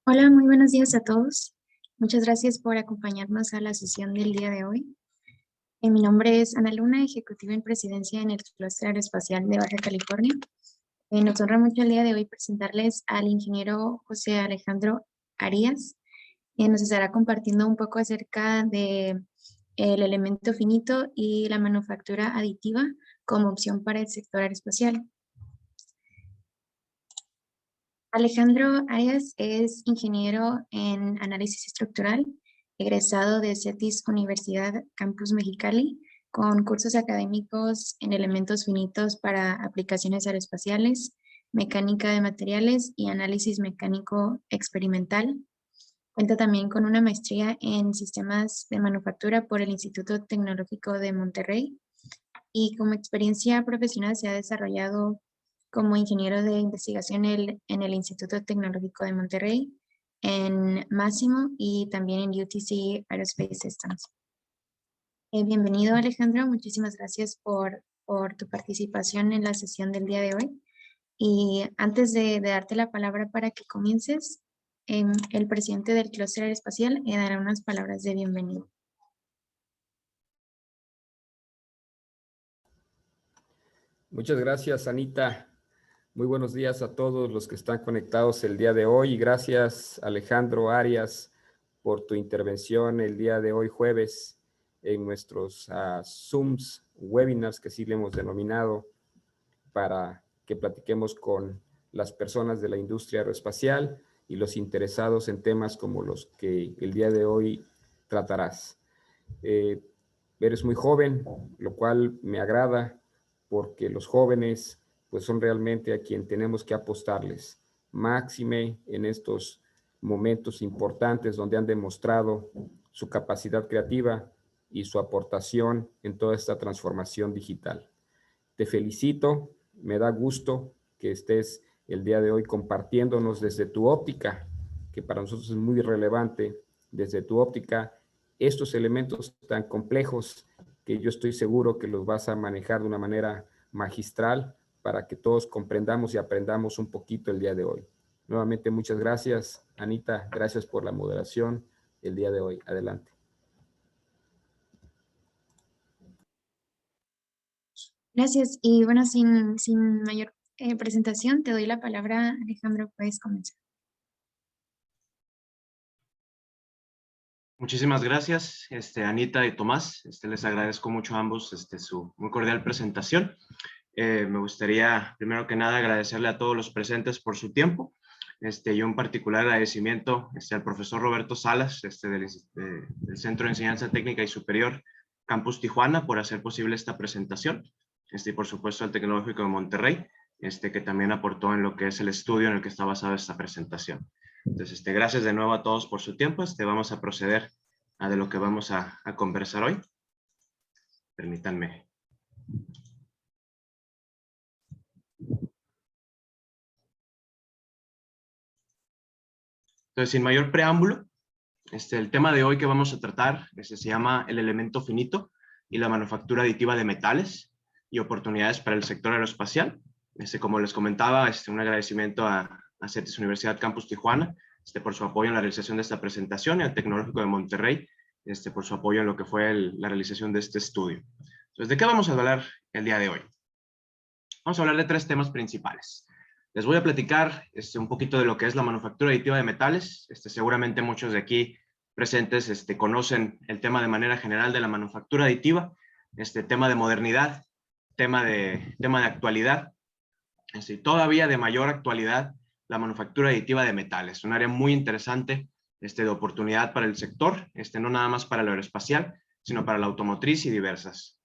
Hola, muy buenos días a todos. Muchas gracias por acompañarnos a la sesión del día de hoy. Mi nombre es Ana Luna, ejecutiva en presidencia en el Clúster Aeroespacial de Baja California. Nos honra mucho el día de hoy presentarles al ingeniero José Alejandro Arias. Nos estará compartiendo un poco acerca de el elemento finito y la manufactura aditiva como opción para el sector aeroespacial. Alejandro Arias es ingeniero en análisis estructural, egresado de CETIS Universidad Campus Mexicali, con cursos académicos en elementos finitos para aplicaciones aeroespaciales, mecánica de materiales y análisis mecánico experimental. Cuenta también con una maestría en sistemas de manufactura por el Instituto Tecnológico de Monterrey y como experiencia profesional se ha desarrollado como ingeniero de investigación en el Instituto Tecnológico de Monterrey, en Máximo y también en UTC Aerospace Systems. Bienvenido Alejandro, muchísimas gracias por tu participación en la sesión del día de hoy. Y antes de darte la palabra para que comiences, el presidente del Clúster Aeroespacial dará unas palabras de bienvenida. Muchas gracias, Anita. Muy buenos días a todos los que están conectados el día de hoy. Y gracias, Alejandro Arias, por tu intervención el día de hoy, jueves, en nuestros Zooms, webinars, que sí le hemos denominado, para que platiquemos con las personas de la industria aeroespacial y los interesados en temas como los que el día de hoy tratarás. Eres muy joven, lo cual me agrada, porque los jóvenes pues son realmente a quien tenemos que apostarles, máxime en estos momentos importantes donde han demostrado su capacidad creativa y su aportación en toda esta transformación digital. Te felicito, me da gusto que estés el día de hoy compartiéndonos desde tu óptica, que para nosotros es muy relevante, desde tu óptica, estos elementos tan complejos que yo estoy seguro que los vas a manejar de una manera magistral para que todos comprendamos y aprendamos un poquito el día de hoy. Nuevamente, muchas gracias, Anita. Gracias por la moderación el día de hoy. Adelante. Gracias. Y bueno, sin mayor presentación, te doy la palabra, Alejandro, puedes comenzar. Muchísimas gracias, Anita y Tomás. Les agradezco mucho a ambos su muy cordial presentación. Me gustaría, primero que nada, agradecerle a todos los presentes por su tiempo. Y un particular agradecimiento al profesor Roberto Salas, del Centro de Enseñanza Técnica y Superior Campus Tijuana, por hacer posible esta presentación. Y por supuesto al Tecnológico de Monterrey, que también aportó en lo que es el estudio en el que está basada esta presentación. Entonces, gracias de nuevo a todos por su tiempo. Vamos a proceder a de lo que vamos a conversar hoy. Permítanme. Entonces, sin mayor preámbulo, el tema de hoy que vamos a tratar se llama el elemento finito y la manufactura aditiva de metales y oportunidades para el sector aeroespacial. Como les comentaba, un agradecimiento a CETIS Universidad Campus Tijuana por su apoyo en la realización de esta presentación y al Tecnológico de Monterrey por su apoyo en lo que fue la realización de este estudio. Entonces, ¿de qué vamos a hablar el día de hoy? Vamos a hablar de tres temas principales. Les voy a platicar un poquito de lo que es la manufactura aditiva de metales. Seguramente muchos de aquí presentes conocen el tema de manera general de la manufactura aditiva, tema de modernidad, tema de actualidad, todavía de mayor actualidad, la manufactura aditiva de metales, un área muy interesante de oportunidad para el sector, no nada más para el aeroespacial, sino para la automotriz y diversas.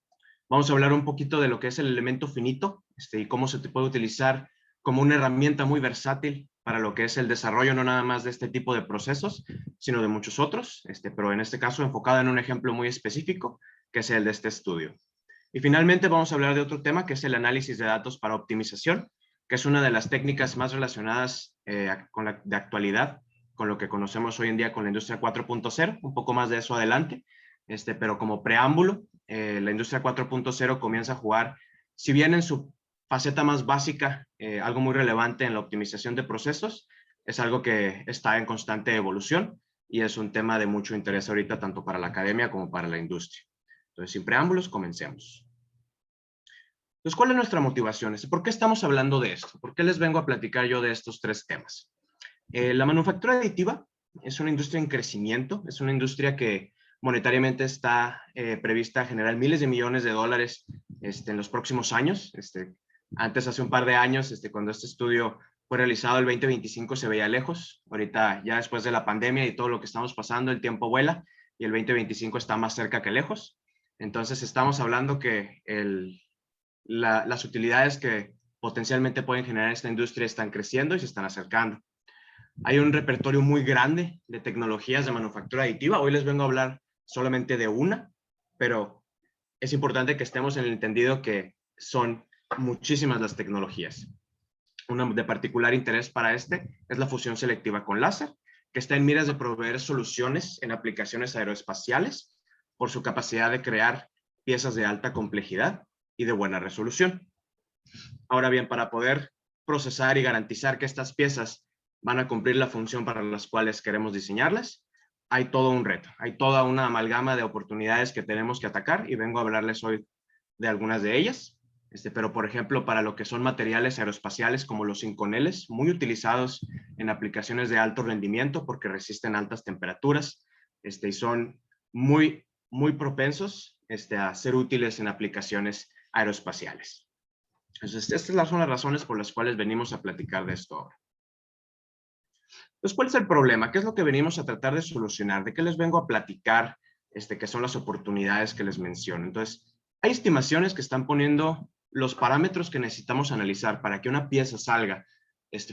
Vamos a hablar un poquito de lo que es el elemento finito y cómo se puede utilizar como una herramienta muy versátil para lo que es el desarrollo no nada más de este tipo de procesos, sino de muchos otros, pero en este caso enfocado en un ejemplo muy específico, que es el de este estudio. Y finalmente vamos a hablar de otro tema, que es el análisis de datos para optimización, que es una de las técnicas más relacionadas de actualidad, con lo que conocemos hoy en día con la industria 4.0, un poco más de eso adelante, pero como preámbulo, la industria 4.0 comienza a jugar, si bien en su faceta más básica, algo muy relevante en la optimización de procesos, es algo que está en constante evolución y es un tema de mucho interés ahorita tanto para la academia como para la industria. Entonces, sin preámbulos, comencemos. Entonces, ¿cuál es nuestra motivación? ¿Por qué estamos hablando de esto? ¿Por qué les vengo a platicar yo de estos tres temas? La manufactura aditiva es una industria en crecimiento, es una industria que monetariamente está prevista a generar miles de millones de dólares en los próximos años. Antes, hace un par de años, cuando este estudio fue realizado, el 2025 se veía lejos. Ahorita, ya después de la pandemia y todo lo que estamos pasando, el tiempo vuela y el 2025 está más cerca que lejos. Entonces, estamos hablando que las utilidades que potencialmente pueden generar esta industria están creciendo y se están acercando. Hay un repertorio muy grande de tecnologías de manufactura aditiva. Hoy les vengo a hablar solamente de una, pero es importante que estemos en el entendido que son muchísimas las tecnologías. Una de particular interés para es la fusión selectiva con láser, que está en miras de proveer soluciones en aplicaciones aeroespaciales por su capacidad de crear piezas de alta complejidad y de buena resolución. Ahora bien, para poder procesar y garantizar que estas piezas van a cumplir la función para las cuales queremos diseñarlas, hay todo un reto, hay toda una amalgama de oportunidades que tenemos que atacar y vengo a hablarles hoy de algunas de ellas. Pero, por ejemplo, para lo que son materiales aeroespaciales como los inconeles, muy utilizados en aplicaciones de alto rendimiento porque resisten altas temperaturas y son muy propensos a ser útiles en aplicaciones aeroespaciales. Entonces, estas son las razones por las cuales venimos a platicar de esto ahora. Entonces, ¿cuál es el problema? ¿Qué es lo que venimos a tratar de solucionar? ¿De qué les vengo a platicar? Que son las oportunidades que les menciono. Entonces, hay estimaciones que están poniendo los parámetros que necesitamos analizar para que una pieza salga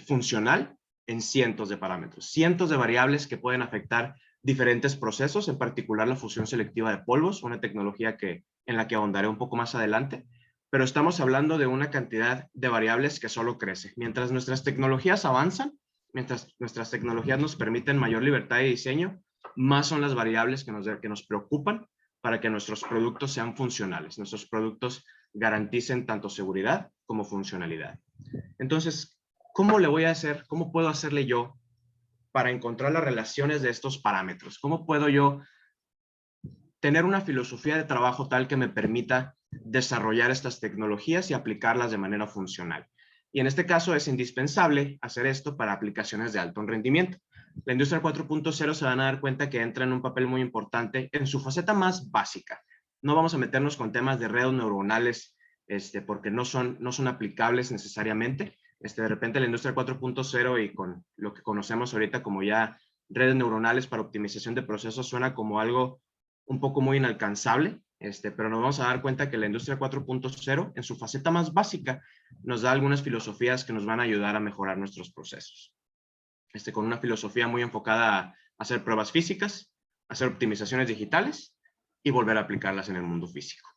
funcional en cientos de parámetros, cientos de variables que pueden afectar diferentes procesos, en particular la fusión selectiva de polvos, una tecnología en la que ahondaré un poco más adelante, pero estamos hablando de una cantidad de variables que solo crece. Mientras nuestras tecnologías avanzan, mientras nuestras tecnologías nos permiten mayor libertad de diseño, más son las variables que nos preocupan para que nuestros productos sean funcionales, nuestros productos garanticen tanto seguridad como funcionalidad. Entonces, ¿cómo le voy a hacer? ¿Cómo puedo hacerle yo para encontrar las relaciones de estos parámetros? ¿Cómo puedo yo tener una filosofía de trabajo tal que me permita desarrollar estas tecnologías y aplicarlas de manera funcional? Y en este caso es indispensable hacer esto para aplicaciones de alto rendimiento. La industria 4.0 se van a dar cuenta que entra en un papel muy importante en su faceta más básica. No vamos a meternos con temas de redes neuronales porque no son aplicables necesariamente. De repente la industria 4.0 y con lo que conocemos ahorita como ya redes neuronales para optimización de procesos suena como algo un poco muy inalcanzable, pero nos vamos a dar cuenta que la industria 4.0 en su faceta más básica nos da algunas filosofías que nos van a ayudar a mejorar nuestros procesos. Con una filosofía muy enfocada a hacer pruebas físicas, hacer optimizaciones digitales y volver a aplicarlas en el mundo físico.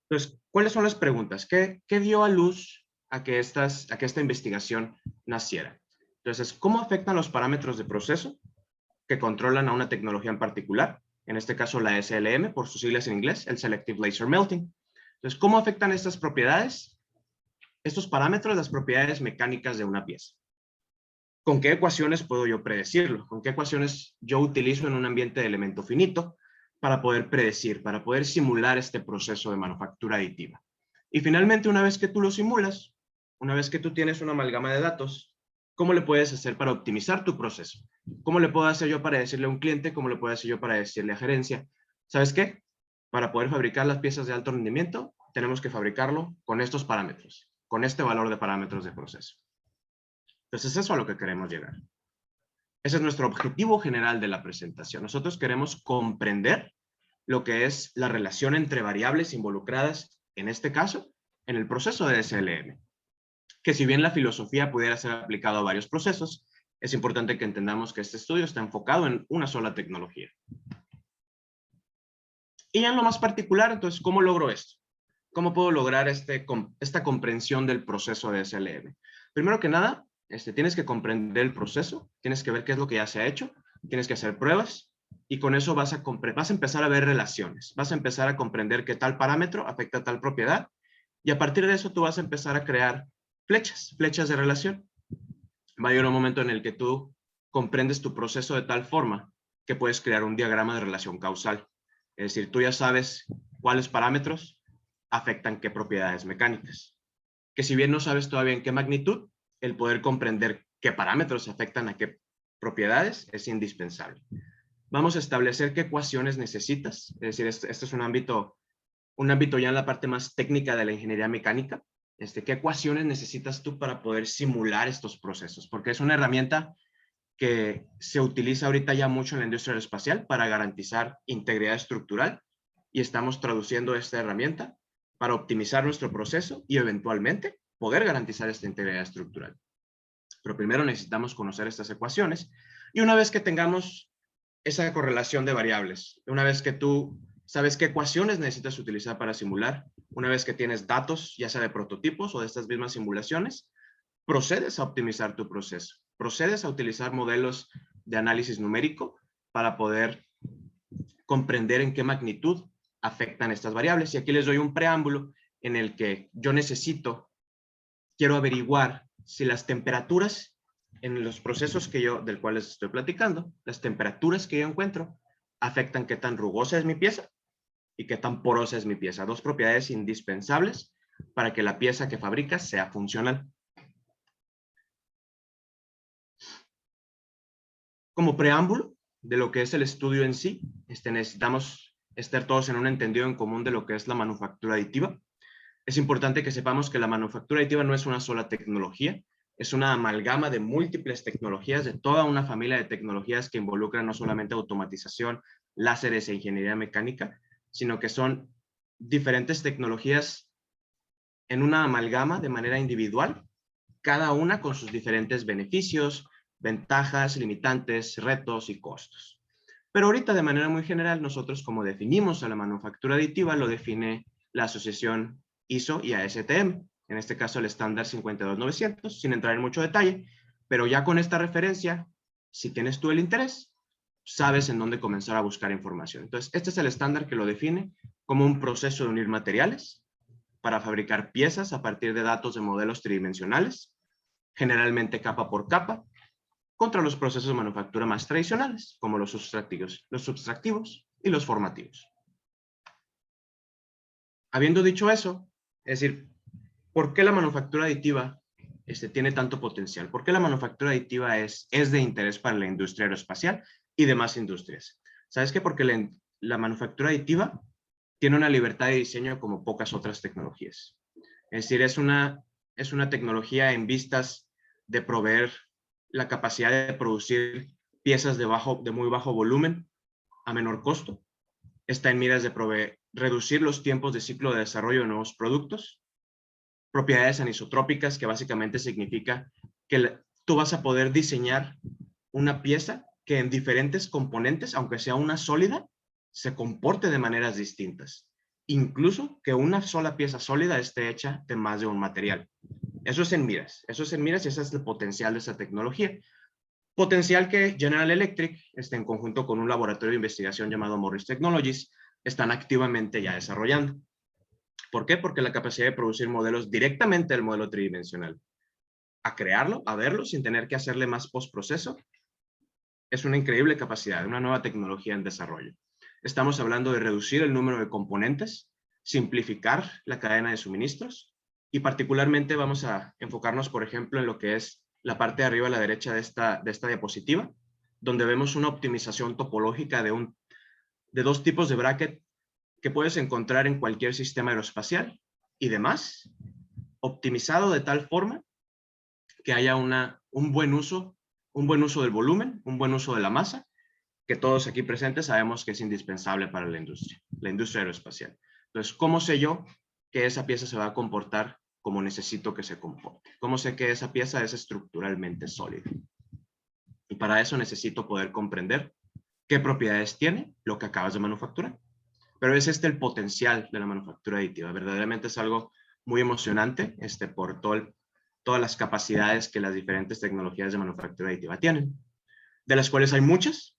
Entonces, ¿cuáles son las preguntas? ¿Qué dio a luz a que esta investigación naciera? Entonces, ¿cómo afectan los parámetros de proceso que controlan a una tecnología en particular? En este caso, la SLM, por sus siglas en inglés, el Selective Laser Melting. Entonces, ¿cómo afectan estas propiedades? Estos parámetros, las propiedades mecánicas de una pieza. ¿Con qué ecuaciones puedo yo predecirlo? ¿Con qué ecuaciones yo utilizo en un ambiente de elemento finito para poder predecir, para poder simular este proceso de manufactura aditiva? Y finalmente, una vez que tú lo simulas, una vez que tú tienes una amalgama de datos, ¿cómo le puedes hacer para optimizar tu proceso? ¿Cómo le puedo hacer yo para decirle a un cliente? ¿Cómo le puedo hacer yo para decirle a gerencia? ¿Sabes qué? Para poder fabricar las piezas de alto rendimiento, tenemos que fabricarlo con estos parámetros, con este valor de parámetros de proceso. Entonces, es eso a lo que queremos llegar. Ese es nuestro objetivo general de la presentación. Nosotros queremos comprender lo que es la relación entre variables involucradas, en este caso, en el proceso de SLM. Que si bien la filosofía pudiera ser aplicada a varios procesos, es importante que entendamos que este estudio está enfocado en una sola tecnología. Y en lo más particular, entonces, ¿cómo logro esto? ¿Cómo puedo lograr esta comprensión del proceso de SLM? Primero que nada, tienes que comprender el proceso, tienes que ver qué es lo que ya se ha hecho, tienes que hacer pruebas y con eso vas a empezar a ver relaciones, vas a empezar a comprender que tal parámetro afecta a tal propiedad y a partir de eso tú vas a empezar a crear flechas de relación. va a llegar un momento en el que tú comprendes tu proceso de tal forma que puedes crear un diagrama de relación causal. Es decir, tú ya sabes cuáles parámetros afectan qué propiedades mecánicas. Que si bien no sabes todavía en qué magnitud, el poder comprender qué parámetros afectan a qué propiedades es indispensable. Vamos a establecer qué ecuaciones necesitas. Es decir, este es un ámbito ya en la parte más técnica de la ingeniería mecánica. ¿Qué ecuaciones necesitas tú para poder simular estos procesos? Porque es una herramienta que se utiliza ahorita ya mucho en la industria aeroespacial para garantizar integridad estructural, y estamos traduciendo esta herramienta para optimizar nuestro proceso y eventualmente poder garantizar esta integridad estructural. Pero primero necesitamos conocer estas ecuaciones, y una vez que tengamos esa correlación de variables, una vez que tú sabes qué ecuaciones necesitas utilizar para simular, una vez que tienes datos, ya sea de prototipos o de estas mismas simulaciones, procedes a optimizar tu proceso, procedes a utilizar modelos de análisis numérico para poder comprender en qué magnitud afectan estas variables. Y aquí les doy un preámbulo en el que yo quiero averiguar si las temperaturas en los procesos del cual les estoy platicando, las temperaturas que yo encuentro afectan qué tan rugosa es mi pieza y qué tan porosa es mi pieza. Dos propiedades indispensables para que la pieza que fabricas sea funcional. Como preámbulo de lo que es el estudio en sí, necesitamos estar todos en un entendido en común de lo que es la manufactura aditiva. Es importante que sepamos que la manufactura aditiva no es una sola tecnología, es una amalgama de múltiples tecnologías, de toda una familia de tecnologías que involucran no solamente automatización, láseres e ingeniería mecánica, sino que son diferentes tecnologías en una amalgama de manera individual, cada una con sus diferentes beneficios, ventajas, limitantes, retos y costos. Pero ahorita de manera muy general, nosotros como definimos a la manufactura aditiva, lo define la asociación ISO y ASTM, en este caso el estándar 52900, sin entrar en mucho detalle, pero ya con esta referencia, si tienes tú el interés, sabes en dónde comenzar a buscar información. Entonces, este es el estándar que lo define como un proceso de unir materiales para fabricar piezas a partir de datos de modelos tridimensionales, generalmente capa por capa, contra los procesos de manufactura más tradicionales, como los subtractivos y los formativos. Habiendo dicho eso, es decir, ¿por qué la manufactura aditiva tiene tanto potencial? ¿Por qué la manufactura aditiva es de interés para la industria aeroespacial y demás industrias? ¿Sabes qué? Porque la manufactura aditiva tiene una libertad de diseño como pocas otras tecnologías. Es decir, es una tecnología en vistas de proveer la capacidad de producir piezas de muy bajo volumen a menor costo. Está en miras de reducir los tiempos de ciclo de desarrollo de nuevos productos. Propiedades anisotrópicas, que básicamente significa que tú vas a poder diseñar una pieza que en diferentes componentes, aunque sea una sólida, se comporte de maneras distintas. Incluso que una sola pieza sólida esté hecha de más de un material. Eso es en miras y ese es el potencial de esa tecnología. Potencial que General Electric, en conjunto con un laboratorio de investigación llamado Morris Technologies, están activamente ya desarrollando. ¿Por qué? Porque la capacidad de producir modelos directamente del modelo tridimensional, a crearlo, a verlo, sin tener que hacerle más postproceso, es una increíble capacidad, una nueva tecnología en desarrollo. Estamos hablando de reducir el número de componentes, simplificar la cadena de suministros, y particularmente vamos a enfocarnos, por ejemplo, en lo que es la parte de arriba a la derecha de esta diapositiva, donde vemos una optimización topológica de dos tipos de bracket que puedes encontrar en cualquier sistema aeroespacial y demás, optimizado de tal forma que haya un buen uso del volumen, un buen uso de la masa, que todos aquí presentes sabemos que es indispensable para la industria aeroespacial. Entonces, ¿cómo sé yo que esa pieza se va a comportar como necesito que se comporte? ¿Cómo sé que esa pieza es estructuralmente sólida? Y para eso necesito poder comprender qué propiedades tiene lo que acabas de manufacturar. Pero es el potencial de la manufactura aditiva. Verdaderamente es algo muy emocionante por todas las capacidades que las diferentes tecnologías de manufactura aditiva tienen, de las cuales hay muchas.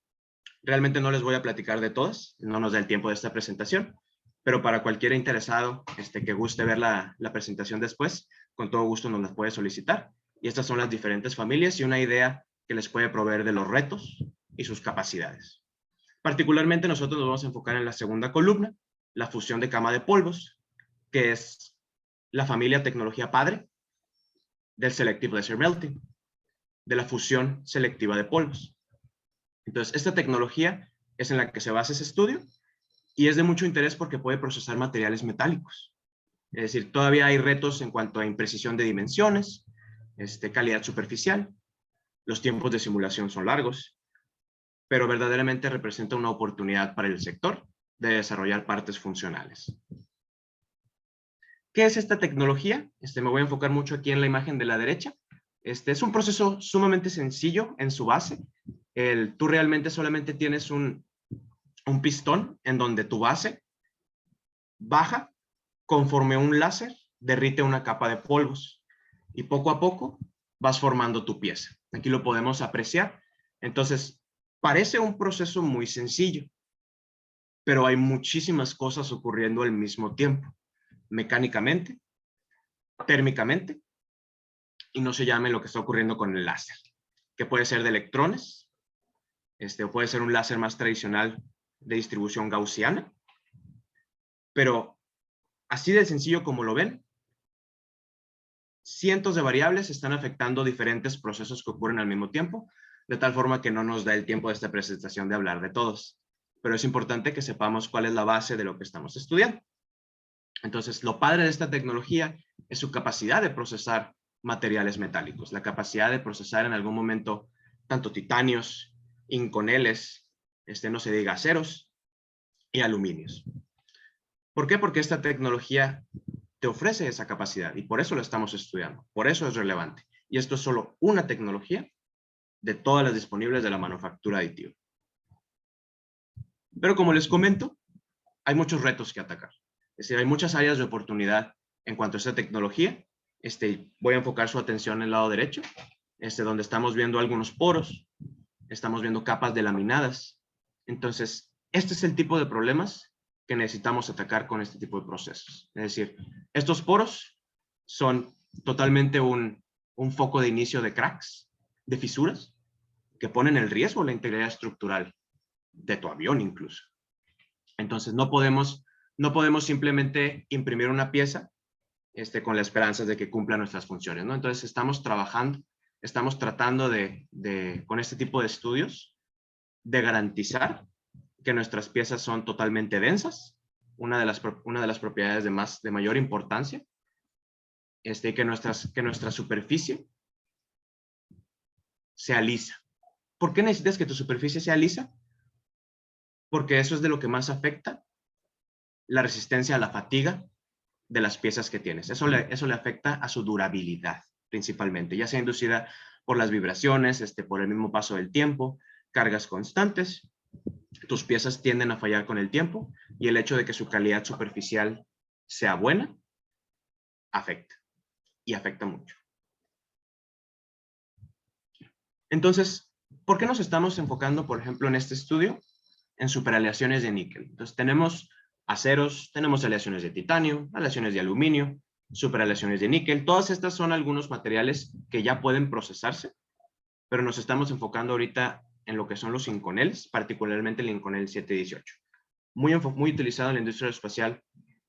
Realmente no les voy a platicar de todas, no nos da el tiempo de esta presentación, pero para cualquier interesado que guste ver la presentación después, con todo gusto nos las puede solicitar Y estas son las diferentes familias y una idea que les puede proveer de los retos y sus capacidades. Particularmente nosotros nos vamos a enfocar en la segunda columna, la fusión de cama de polvos, que es la familia tecnología padre del Selective Laser Melting, de la fusión selectiva de polvos. Entonces, esta tecnología es en la que se basa ese estudio y es de mucho interés porque puede procesar materiales metálicos. Es decir, todavía hay retos en cuanto a imprecisión de dimensiones, calidad superficial, los tiempos de simulación son largos, pero verdaderamente representa una oportunidad para el sector de desarrollar partes funcionales. ¿Qué es esta tecnología? Me voy a enfocar mucho aquí en la imagen de la derecha. Es un proceso sumamente sencillo en su base. Tú realmente solamente tienes un pistón en donde tu base baja conforme un láser derrite una capa de polvos y poco a poco vas formando tu pieza. Aquí lo podemos apreciar. Entonces, parece un proceso muy sencillo, pero hay muchísimas cosas ocurriendo al mismo tiempo, mecánicamente, térmicamente, y no se llame lo que está ocurriendo con el láser, que puede ser de electrones, o puede ser un láser más tradicional de distribución gaussiana, pero así de sencillo como lo ven, cientos de variables están afectando diferentes procesos que ocurren al mismo tiempo, de tal forma que no nos da el tiempo de esta presentación de hablar de todos, pero es importante que sepamos cuál es la base de lo que estamos estudiando. Entonces, lo padre de esta tecnología es su capacidad de procesar materiales metálicos, la capacidad de procesar en algún momento tanto titanios, inconeles, no se diga aceros y aluminios. ¿Por qué? Porque esta tecnología te ofrece esa capacidad y por eso lo estamos estudiando, por eso es relevante. Y esto es solo una tecnología de todas las disponibles de la manufactura aditiva. Pero como les comento, hay muchos retos que atacar. Es decir, hay muchas áreas de oportunidad en cuanto a esta tecnología. Voy a enfocar su atención en el lado derecho, donde estamos viendo algunos poros, estamos viendo capas delaminadas. Entonces, este es el tipo de problemas que necesitamos atacar con este tipo de procesos. Es decir, estos poros son totalmente un foco de inicio de cracks, de fisuras, que ponen en riesgo la integridad estructural de tu avión incluso. Entonces, no podemos simplemente imprimir una pieza con la esperanza de que cumpla nuestras funciones, ¿no? Entonces, estamos tratando con este tipo de estudios, de garantizar que nuestras piezas son totalmente densas, una de las propiedades de mayor importancia, que nuestra superficie sea lisa. ¿Por qué necesitas que tu superficie sea lisa? Porque eso es de lo que más afecta la resistencia a la fatiga de las piezas que tienes. Eso le afecta a su durabilidad, principalmente, ya sea inducida por las vibraciones, por el mismo paso del tiempo, cargas constantes. Tus piezas tienden a fallar con el tiempo y el hecho de que su calidad superficial sea buena, afecta. Y afecta mucho. Entonces, ¿por qué nos estamos enfocando, por ejemplo, en este estudio? En superaleaciones de níquel. Entonces, tenemos aceros, tenemos aleaciones de titanio, aleaciones de aluminio, superaleaciones de níquel. Todas estas son algunos materiales que ya pueden procesarse, pero nos estamos enfocando ahorita en lo que son los inconeles, particularmente el Inconel 718. Muy utilizado en la industria espacial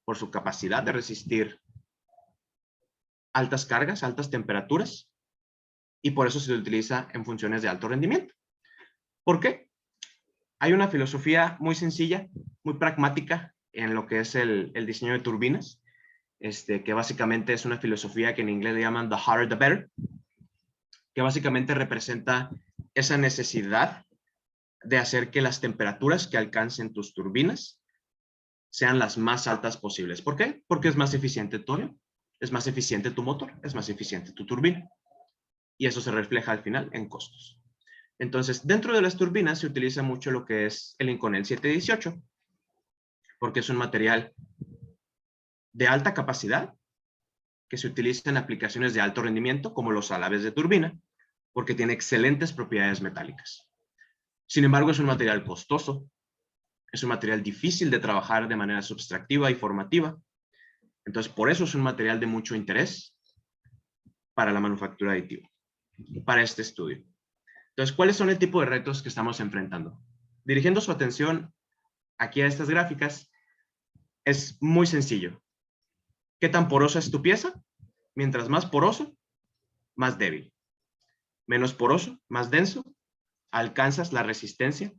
por su capacidad de resistir altas cargas, altas temperaturas, y por eso se utiliza en funciones de alto rendimiento. ¿Por qué? Hay una filosofía muy sencilla, muy pragmática en lo que es el diseño de turbinas, que básicamente es una filosofía que en inglés le llaman the harder the better, que básicamente representa esa necesidad de hacer que las temperaturas que alcancen tus turbinas sean las más altas posibles. ¿Por qué? Porque es más eficiente tu avión, es más eficiente tu motor, es más eficiente tu turbina. Y eso se refleja al final en costos. Entonces, dentro de las turbinas se utiliza mucho lo que es el Inconel 718, porque es un material de alta capacidad que se utiliza en aplicaciones de alto rendimiento, como los alabes de turbina, porque tiene excelentes propiedades metálicas. Sin embargo, es un material costoso, es un material difícil de trabajar de manera subtractiva y formativa. Entonces, por eso es un material de mucho interés, para la manufactura aditiva, para este estudio. Entonces, ¿cuáles son el tipo de retos que estamos enfrentando? Dirigiendo su atención aquí a estas gráficas, es muy sencillo. ¿Qué tan porosa es tu pieza? Mientras más poroso, más débil. Menos poroso, más denso, alcanzas la resistencia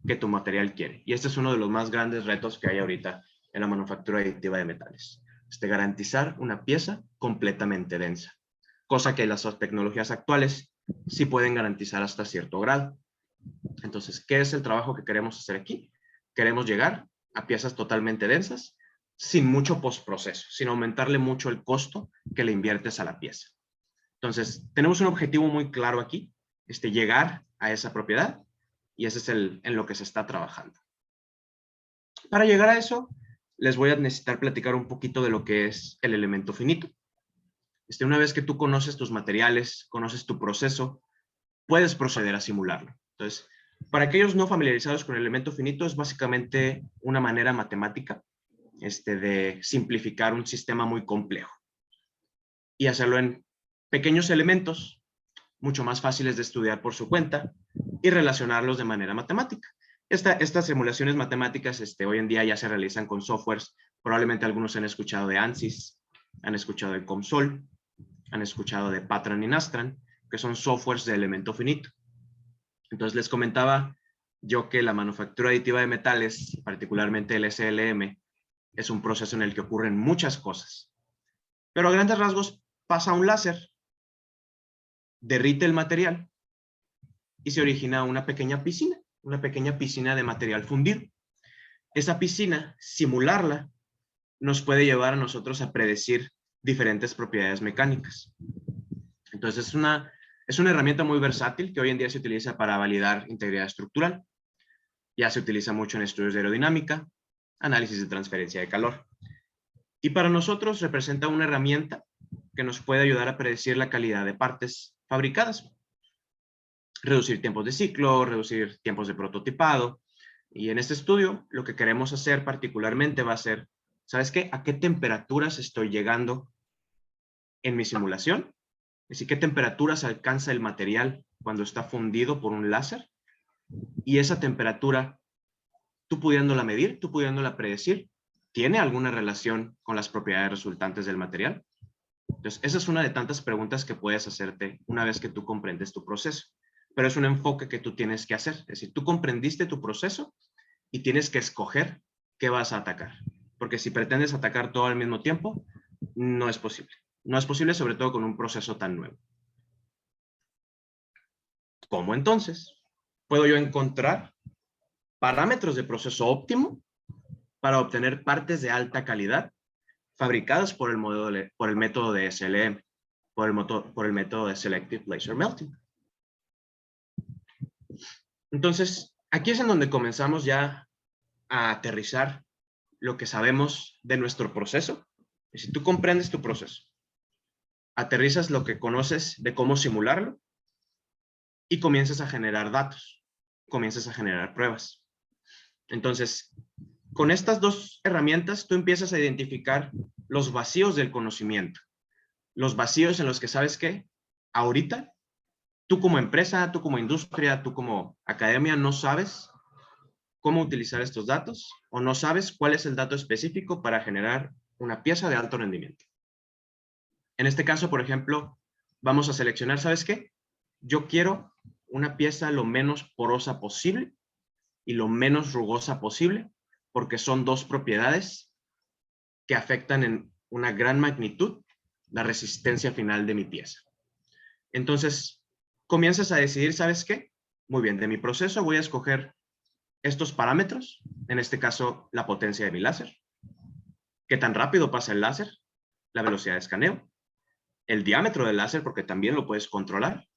que tu material quiere. Y este es uno de los más grandes retos que hay ahorita en la manufactura aditiva de metales. Garantizar una pieza completamente densa, cosa que las tecnologías actuales sí pueden garantizar hasta cierto grado. Entonces, ¿qué es el trabajo que queremos hacer aquí? Queremos llegar a piezas totalmente densas, sin mucho postproceso, sin aumentarle mucho el costo que le inviertes a la pieza. Entonces, tenemos un objetivo muy claro aquí, llegar a esa propiedad, y ese es en lo que se está trabajando. Para llegar a eso, les voy a necesitar platicar un poquito de lo que es el elemento finito. Una vez que tú conoces tus materiales, conoces tu proceso, puedes proceder a simularlo. Entonces, para aquellos no familiarizados con el elemento finito, es básicamente una manera matemática de simplificar un sistema muy complejo y hacerlo en pequeños elementos mucho más fáciles de estudiar por su cuenta y relacionarlos de manera matemática. Estas simulaciones matemáticas hoy en día ya se realizan con softwares. Probablemente algunos han escuchado de ANSYS, han escuchado de COMSOL, han escuchado de Patran y Nastran, que son softwares de elemento finito. Entonces les comentaba yo que la manufactura aditiva de metales, particularmente el SLM, es un proceso en el que ocurren muchas cosas. Pero a grandes rasgos pasa un láser, derrite el material y se origina una pequeña piscina de material fundido. Esa piscina, simularla, nos puede llevar a nosotros a predecir diferentes propiedades mecánicas. Entonces es una herramienta muy versátil que hoy en día se utiliza para validar integridad estructural. Ya se utiliza mucho en estudios de aerodinámica, análisis de transferencia de calor. Y para nosotros representa una herramienta que nos puede ayudar a predecir la calidad de partes fabricadas. Reducir tiempos de ciclo, reducir tiempos de prototipado. Y en este estudio lo que queremos hacer particularmente va a ser, ¿sabes qué? ¿A qué temperaturas estoy llegando en mi simulación? Es decir, ¿qué temperaturas alcanza el material cuando está fundido por un láser? Y esa temperatura, tú pudiéndola medir, tú pudiéndola predecir, ¿tiene alguna relación con las propiedades resultantes del material? Entonces, esa es una de tantas preguntas que puedes hacerte una vez que tú comprendes tu proceso. Pero es un enfoque que tú tienes que hacer. Es decir, tú comprendiste tu proceso y tienes que escoger qué vas a atacar. Porque si pretendes atacar todo al mismo tiempo, no es posible. No es posible, sobre todo con un proceso tan nuevo. ¿Cómo entonces puedo yo encontrar parámetros de proceso óptimo para obtener partes de alta calidad fabricadas por el método de SLM, por el método de Selective Laser Melting? Entonces, aquí es en donde comenzamos ya a aterrizar lo que sabemos de nuestro proceso. Y si tú comprendes tu proceso, aterrizas lo que conoces de cómo simularlo y comienzas a generar datos, comienzas a generar pruebas. Entonces, con estas dos herramientas, tú empiezas a identificar los vacíos del conocimiento, los vacíos en los que sabes que ahorita tú como empresa, tú como industria, tú como academia no sabes cómo utilizar estos datos o no sabes cuál es el dato específico para generar una pieza de alto rendimiento. En este caso, por ejemplo, vamos a seleccionar, ¿sabes qué? Yo quiero una pieza lo menos porosa posible y lo menos rugosa posible, porque son dos propiedades que afectan en una gran magnitud la resistencia final de mi pieza. Entonces, comienzas a decidir, ¿sabes qué? Muy bien, de mi proceso voy a escoger estos parámetros, en este caso la potencia de mi láser, qué tan rápido pasa el láser, la velocidad de escaneo, el diámetro del láser, porque también lo puedes controlar,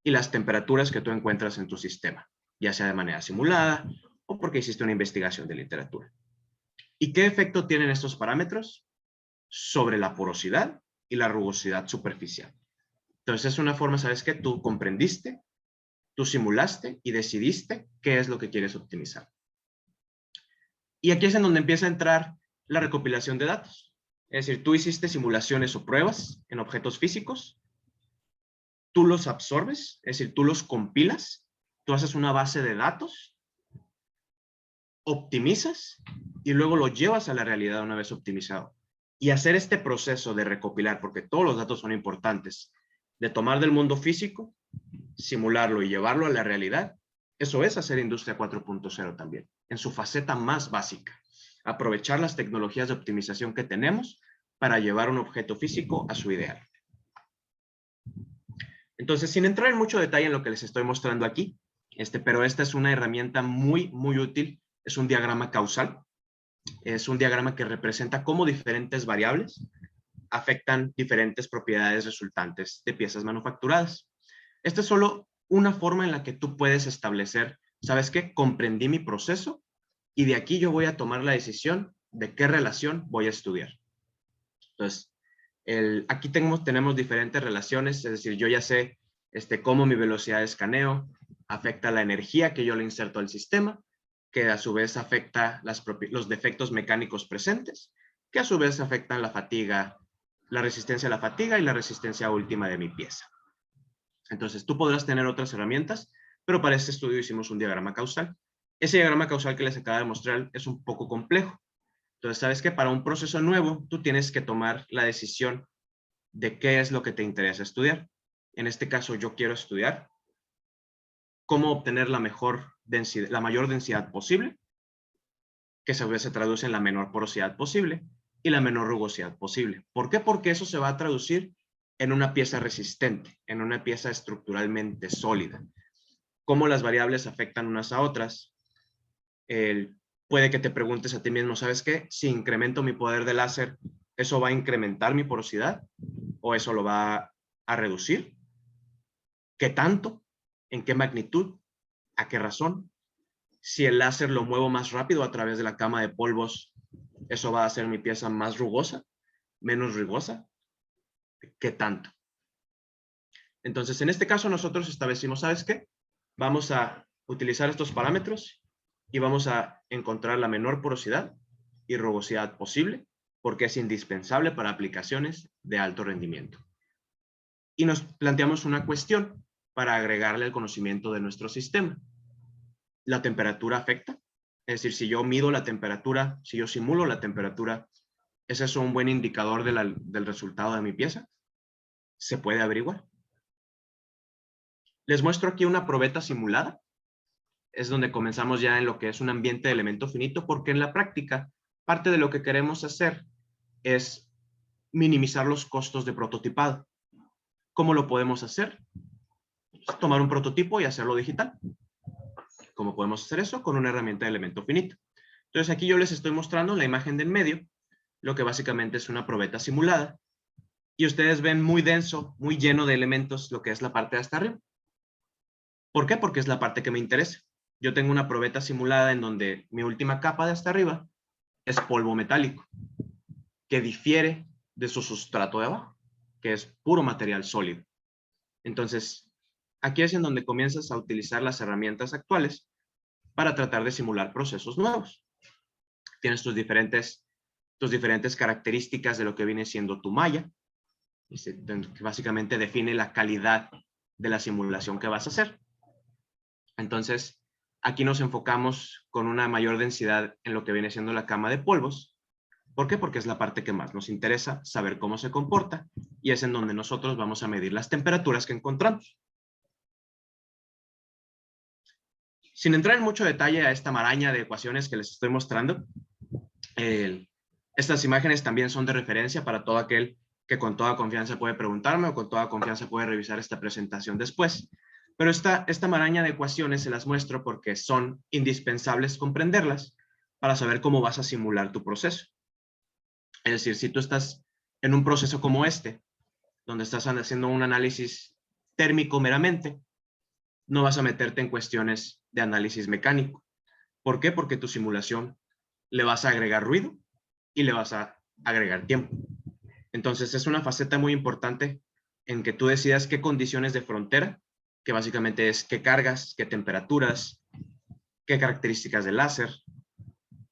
y las temperaturas que tú encuentras en tu sistema, ya sea de manera simulada o porque hiciste una investigación de literatura. ¿Y qué efecto tienen estos parámetros sobre la porosidad y la rugosidad superficial? Entonces es una forma, ¿sabes qué? Tú comprendiste, tú simulaste y decidiste qué es lo que quieres optimizar. Y aquí es en donde empieza a entrar la recopilación de datos. Es decir, tú hiciste simulaciones o pruebas en objetos físicos tú los absorbes, es decir, tú los compilas, tú haces una base de datos, optimizas y luego lo llevas a la realidad una vez optimizado. Y hacer este proceso de recopilar, porque todos los datos son importantes, de tomar del mundo físico, simularlo y llevarlo a la realidad, eso es hacer Industria 4.0 también, en su faceta más básica. Aprovechar las tecnologías de optimización que tenemos para llevar un objeto físico a su ideal. Entonces, sin entrar en mucho detalle en lo que les estoy mostrando aquí, pero esta es una herramienta muy, muy útil. Es un diagrama causal. Es un diagrama que representa cómo diferentes variables afectan diferentes propiedades resultantes de piezas manufacturadas. Esta es solo una forma en la que tú puedes establecer, ¿sabes qué? Comprendí mi proceso y de aquí yo voy a tomar la decisión de qué relación voy a estudiar. Entonces, aquí tenemos diferentes relaciones, es decir, yo ya sé cómo mi velocidad de escaneo afecta la energía que yo le inserto al sistema, que a su vez afecta los defectos mecánicos presentes, que a su vez afectan la fatiga, la resistencia a la fatiga y la resistencia última de mi pieza. Entonces, tú podrás tener otras herramientas, pero para este estudio hicimos un diagrama causal. Ese diagrama causal que les acabo de mostrar es un poco complejo. Entonces, sabes que para un proceso nuevo, tú tienes que tomar la decisión de qué es lo que te interesa estudiar. En este caso, yo quiero estudiar cómo obtener la mayor densidad posible, que a su vez se traduce en la menor porosidad posible y la menor rugosidad posible. ¿Por qué? Porque eso se va a traducir en una pieza resistente, en una pieza estructuralmente sólida. ¿Cómo las variables afectan unas a otras? Puede que te preguntes a ti mismo, ¿sabes qué? Si incremento mi poder de láser, ¿eso va a incrementar mi porosidad? ¿O eso lo va a reducir? ¿Qué tanto? ¿En qué magnitud? ¿A qué razón? Si el láser lo muevo más rápido a través de la cama de polvos, ¿eso va a hacer mi pieza más rugosa? ¿Menos rugosa? ¿Qué tanto? Entonces, en este caso nosotros establecimos, ¿sabes qué? Vamos a utilizar estos parámetros y vamos a encontrar la menor porosidad y rugosidad posible, porque es indispensable para aplicaciones de alto rendimiento. Y nos planteamos una cuestión para agregarle el conocimiento de nuestro sistema. ¿La temperatura afecta? Es decir, si yo mido la temperatura, si yo simulo la temperatura, ¿es eso un buen indicador del resultado de mi pieza? ¿Se puede averiguar? Les muestro aquí una probeta simulada. Es donde comenzamos ya en lo que es un ambiente de elemento finito, porque en la práctica, parte de lo que queremos hacer es minimizar los costos de prototipado. ¿Cómo lo podemos hacer? Pues tomar un prototipo y hacerlo digital. ¿Cómo podemos hacer eso? Con una herramienta de elemento finito. Entonces aquí yo les estoy mostrando la imagen de en medio, lo que básicamente es una probeta simulada. Y ustedes ven muy denso, muy lleno de elementos, lo que es la parte de hasta arriba. ¿Por qué? Porque es la parte que me interesa. Yo tengo una probeta simulada en donde mi última capa de hasta arriba es polvo metálico, que difiere de su sustrato de abajo, que es puro material sólido. Entonces, aquí es en donde comienzas a utilizar las herramientas actuales para tratar de simular procesos nuevos. Tienes tus diferentes características de lo que viene siendo tu malla, que básicamente define la calidad de la simulación que vas a hacer. Entonces, aquí nos enfocamos con una mayor densidad en lo que viene siendo la cama de polvos. ¿Por qué? Porque es la parte que más nos interesa saber cómo se comporta y es en donde nosotros vamos a medir las temperaturas que encontramos. Sin entrar en mucho detalle a esta maraña de ecuaciones que les estoy mostrando, estas imágenes también son de referencia para todo aquel que con toda confianza puede preguntarme o con toda confianza puede revisar esta presentación después. Pero esta maraña de ecuaciones se las muestro porque son indispensables comprenderlas para saber cómo vas a simular tu proceso. Es decir, si tú estás en un proceso como este, donde estás haciendo un análisis térmico meramente, no vas a meterte en cuestiones de análisis mecánico. ¿Por qué? Porque tu simulación le vas a agregar ruido y le vas a agregar tiempo. Entonces es una faceta muy importante en que tú decidas qué condiciones de frontera, que básicamente es qué cargas, qué temperaturas, qué características del láser,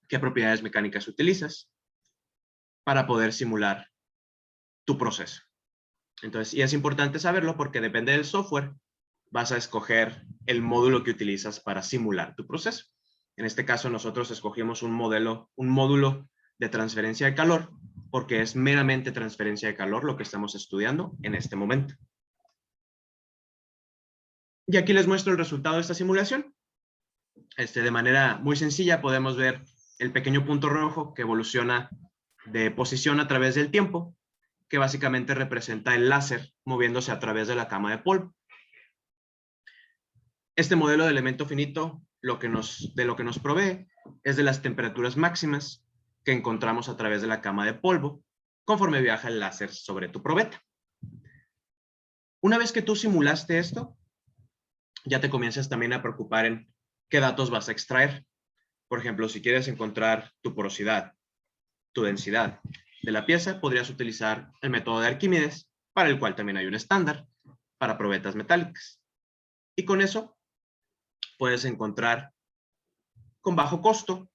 qué propiedades mecánicas utilizas para poder simular tu proceso. Entonces, y es importante saberlo porque depende del software, vas a escoger el módulo que utilizas para simular tu proceso. En este caso, nosotros escogimos un módulo de transferencia de calor, porque es meramente transferencia de calor lo que estamos estudiando en este momento. Y aquí les muestro el resultado de esta simulación. De manera muy sencilla podemos ver el pequeño punto rojo que evoluciona de posición a través del tiempo, que básicamente representa el láser moviéndose a través de la cama de polvo. Este modelo de elemento finito de lo que nos provee es de las temperaturas máximas que encontramos a través de la cama de polvo conforme viaja el láser sobre tu probeta. Una vez que tú simulaste esto, ya te comienzas también a preocupar en qué datos vas a extraer. Por ejemplo, si quieres encontrar tu porosidad, tu densidad de la pieza, podrías utilizar el método de Arquímedes, para el cual también hay un estándar para probetas metálicas. Y con eso puedes encontrar con bajo costo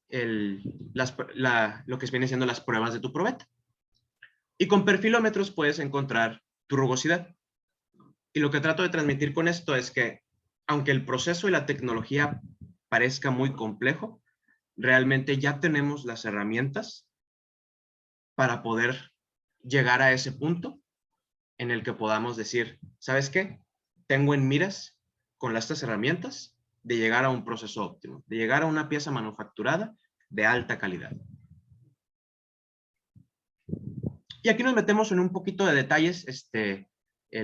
lo que viene siendo las pruebas de tu probeta. Y con perfilómetros puedes encontrar tu rugosidad. Y lo que trato de transmitir con esto es que, aunque el proceso y la tecnología parezca muy complejo, realmente ya tenemos las herramientas para poder llegar a ese punto en el que podamos decir, ¿sabes qué? Tengo en miras con estas herramientas de llegar a un proceso óptimo, de llegar a una pieza manufacturada de alta calidad. Y aquí nos metemos en un poquito de detalles,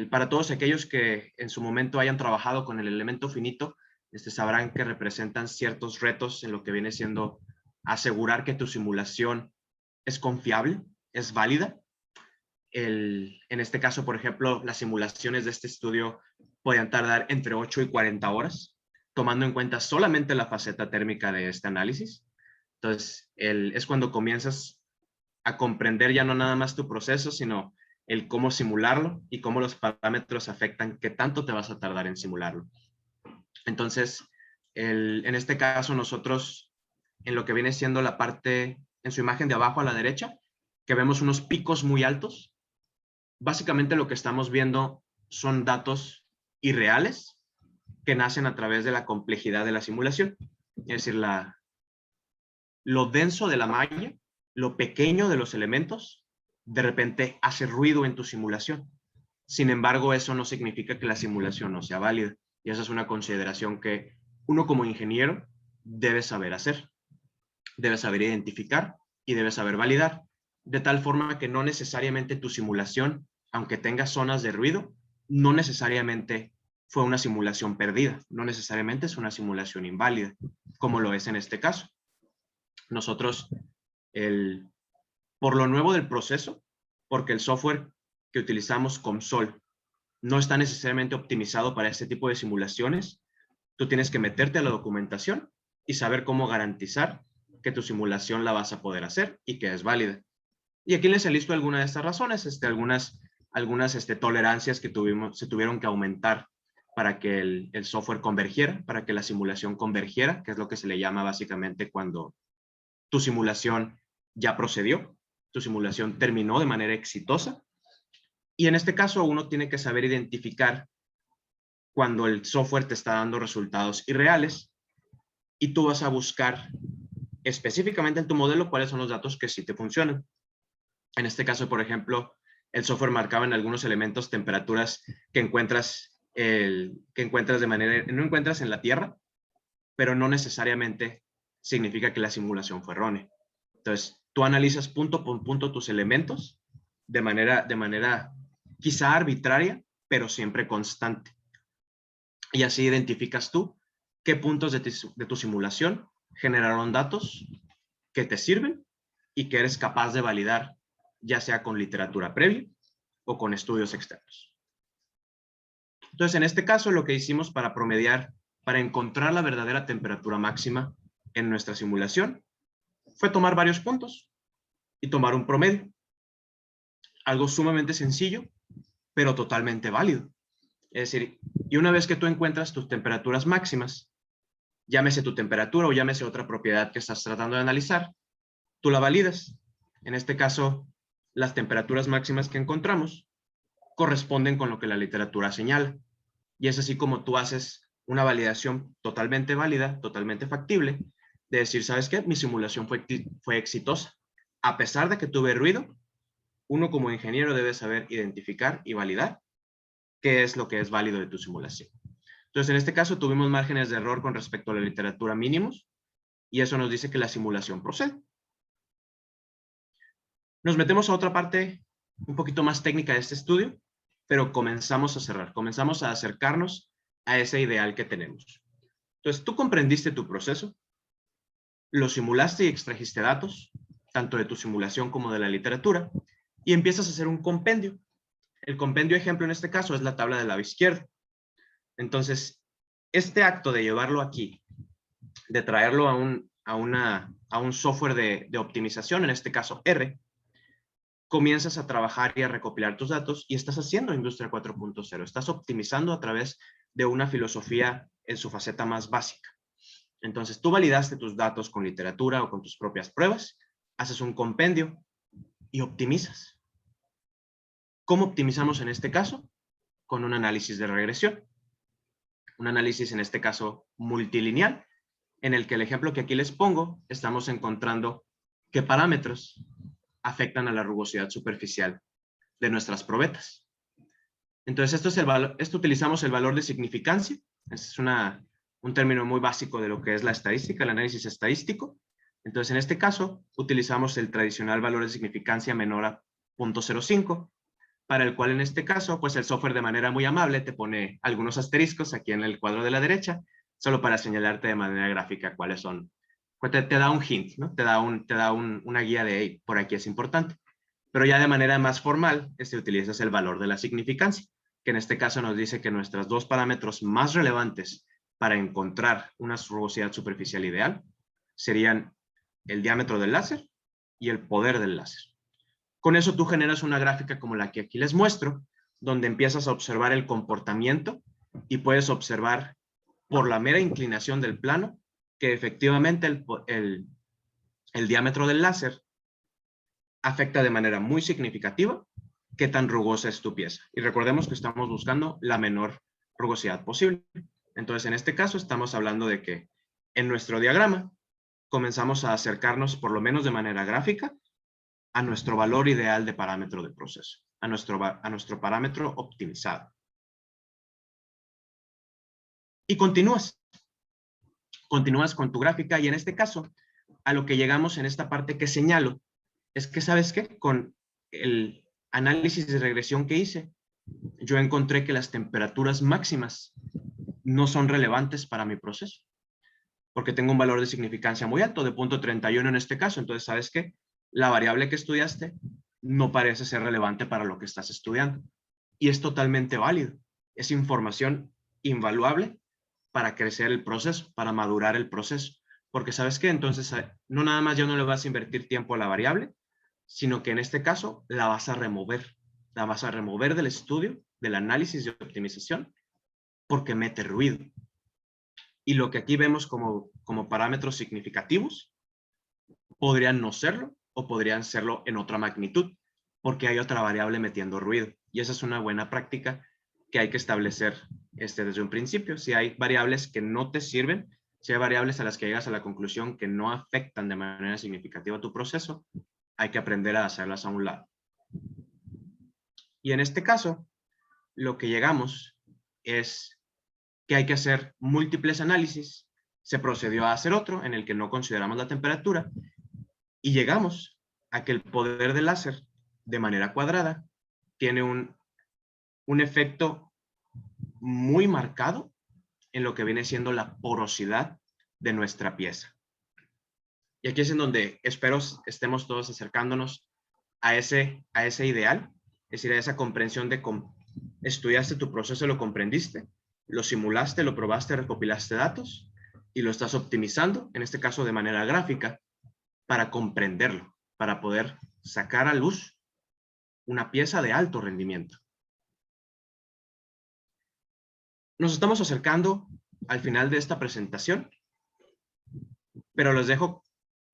para todos aquellos que en su momento hayan trabajado con el elemento finito, sabrán que representan ciertos retos en lo que viene siendo asegurar que tu simulación es confiable, es válida. En este caso, por ejemplo, las simulaciones de este estudio podían tardar entre 8 y 40 horas, tomando en cuenta solamente la faceta térmica de este análisis. Entonces, es cuando comienzas a comprender ya no nada más tu proceso, sino el cómo simularlo y cómo los parámetros afectan qué tanto te vas a tardar en simularlo. Entonces, en este caso nosotros, en lo que viene siendo la parte, en su imagen de abajo a la derecha, que vemos unos picos muy altos, básicamente lo que estamos viendo son datos irreales que nacen a través de la complejidad de la simulación. Es decir, lo denso de la malla, lo pequeño de los elementos, de repente hace ruido en tu simulación. Sin embargo, eso no significa que la simulación no sea válida. Y esa es una consideración que uno como ingeniero debe saber hacer. Debe saber identificar y debe saber validar. De tal forma que no necesariamente tu simulación, aunque tenga zonas de ruido, no necesariamente fue una simulación perdida. No necesariamente es una simulación inválida, como lo es en este caso. Nosotros, por lo nuevo del proceso, porque el software que utilizamos, COMSOL, no está necesariamente optimizado para este tipo de simulaciones, tú tienes que meterte a la documentación y saber cómo garantizar que tu simulación la vas a poder hacer y que es válida. Y aquí les he listo algunas de estas razones, algunas tolerancias que se tuvieron que aumentar para que el software convergiera, para que la simulación convergiera, que es lo que se le llama básicamente cuando tu simulación ya procedió, tu simulación terminó de manera exitosa. Y en este caso uno tiene que saber identificar cuando el software te está dando resultados irreales y tú vas a buscar específicamente en tu modelo cuáles son los datos que sí te funcionan. En este caso, por ejemplo, el software marcaba en algunos elementos temperaturas que encuentras de manera, no encuentras en la Tierra, pero no necesariamente significa que la simulación fue errónea. Entonces, tú analizas punto por punto tus elementos de manera quizá arbitraria, pero siempre constante. Y así identificas tú qué puntos de tu simulación generaron datos que te sirven y que eres capaz de validar, ya sea con literatura previa o con estudios externos. Entonces, en este caso, lo que hicimos para promediar, para encontrar la verdadera temperatura máxima en nuestra simulación, fue tomar varios puntos y tomar un promedio. Algo sumamente sencillo, pero totalmente válido. Es decir, y una vez que tú encuentras tus temperaturas máximas, llámese tu temperatura o llámese otra propiedad que estás tratando de analizar, tú la validas. En este caso, las temperaturas máximas que encontramos corresponden con lo que la literatura señala. Y es así como tú haces una validación totalmente válida, totalmente factible, de decir, ¿sabes qué? Mi simulación fue exitosa. A pesar de que tuve ruido, uno como ingeniero debe saber identificar y validar qué es lo que es válido de tu simulación. Entonces, en este caso, tuvimos márgenes de error con respecto a la literatura mínimos, y eso nos dice que la simulación procede. Nos metemos a otra parte un poquito más técnica de este estudio, pero comenzamos a cerrar, comenzamos a acercarnos a ese ideal que tenemos. Entonces, tú comprendiste tu proceso, lo simulaste y extrajiste datos, tanto de tu simulación como de la literatura, y empiezas a hacer un compendio. El compendio ejemplo en este caso es la tabla del lado izquierdo. Entonces, este acto de llevarlo aquí, de traerlo a un software de optimización, en este caso R, comienzas a trabajar y a recopilar tus datos y estás haciendo Industria 4.0. Estás optimizando a través de una filosofía en su faceta más básica. Entonces, tú validaste tus datos con literatura o con tus propias pruebas, haces un compendio y optimizas. ¿Cómo optimizamos en este caso? Con un análisis de regresión. Un análisis, en este caso, multilineal, en el que el ejemplo que aquí les pongo, estamos encontrando qué parámetros afectan a la rugosidad superficial de nuestras probetas. Entonces, esto utilizamos el valor de significancia. Es un término muy básico de lo que es la estadística, el análisis estadístico. Entonces, en este caso, utilizamos el tradicional valor de significancia menor a 0.05, para el cual en este caso, pues el software de manera muy amable te pone algunos asteriscos aquí en el cuadro de la derecha, solo para señalarte de manera gráfica cuáles son. Pues te da un hint, ¿no? Te da una guía de, hey, por aquí es importante. Pero ya de manera más formal, utilizas el valor de la significancia, que en este caso nos dice que nuestros dos parámetros más relevantes para encontrar una rugosidad superficial ideal serían el diámetro del láser y el poder del láser. Con eso tú generas una gráfica como la que aquí les muestro, donde empiezas a observar el comportamiento y puedes observar por la mera inclinación del plano que efectivamente el diámetro del láser afecta de manera muy significativa qué tan rugosa es tu pieza. Y recordemos que estamos buscando la menor rugosidad posible. Entonces, en este caso, estamos hablando de que en nuestro diagrama comenzamos a acercarnos, por lo menos de manera gráfica, a nuestro valor ideal de parámetro de proceso, a nuestro parámetro optimizado. Y continúas con tu gráfica, y en este caso, a lo que llegamos en esta parte que señalo, es que, ¿sabes qué? Con el análisis de regresión que hice, yo encontré que las temperaturas máximas no son relevantes para mi proceso, porque tengo un valor de significancia muy alto, de 0.31 en este caso. Entonces, ¿sabes qué? La variable que estudiaste no parece ser relevante para lo que estás estudiando. Y es totalmente válido. Es información invaluable para crecer el proceso, para madurar el proceso. Porque, ¿sabes qué? Entonces, no nada más ya no le vas a invertir tiempo a la variable, sino que en este caso la vas a remover. La vas a remover del estudio, del análisis de optimización, porque mete ruido. Y lo que aquí vemos como parámetros significativos podrían no serlo o podrían serlo en otra magnitud, porque hay otra variable metiendo ruido. Y esa es una buena práctica que hay que establecer desde un principio. Si hay variables que no te sirven, si hay variables a las que llegas a la conclusión que no afectan de manera significativa tu proceso, hay que aprender a hacerlas a un lado. Y en este caso, lo que llegamos es que hay que hacer múltiples análisis. Se procedió a hacer otro en el que no consideramos la temperatura y llegamos a que el poder del láser de manera cuadrada tiene un efecto muy marcado en lo que viene siendo la porosidad de nuestra pieza. Y aquí es en donde espero estemos todos acercándonos a ese ideal, es decir, a esa comprensión de cómo estudiaste tu proceso, lo comprendiste, lo simulaste, lo probaste, recopilaste datos y lo estás optimizando, en este caso de manera gráfica, para comprenderlo, para poder sacar a luz una pieza de alto rendimiento. Nos estamos acercando al final de esta presentación, pero les dejo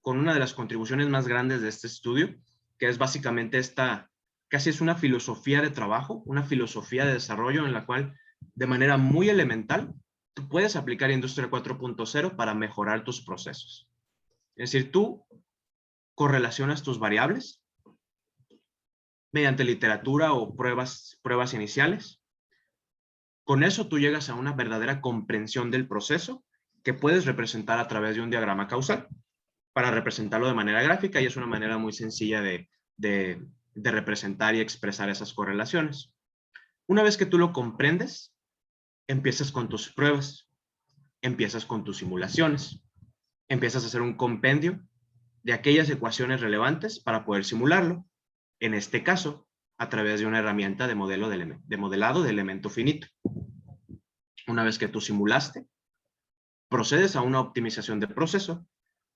con una de las contribuciones más grandes de este estudio, que es básicamente esta casi es una filosofía de trabajo, una filosofía de desarrollo en la cual de manera muy elemental tú puedes aplicar Industria 4.0 para mejorar tus procesos. Es decir, tú correlacionas tus variables mediante literatura o pruebas iniciales. Con eso tú llegas a una verdadera comprensión del proceso que puedes representar a través de un diagrama causal para representarlo de manera gráfica, y es una manera muy sencilla de representar y expresar esas correlaciones. Una vez que tú lo comprendes, empiezas con tus pruebas, empiezas con tus simulaciones, empiezas a hacer un compendio de aquellas ecuaciones relevantes para poder simularlo, en este caso, a través de una herramienta de modelado de elemento finito. Una vez que tú simulaste, procedes a una optimización de proceso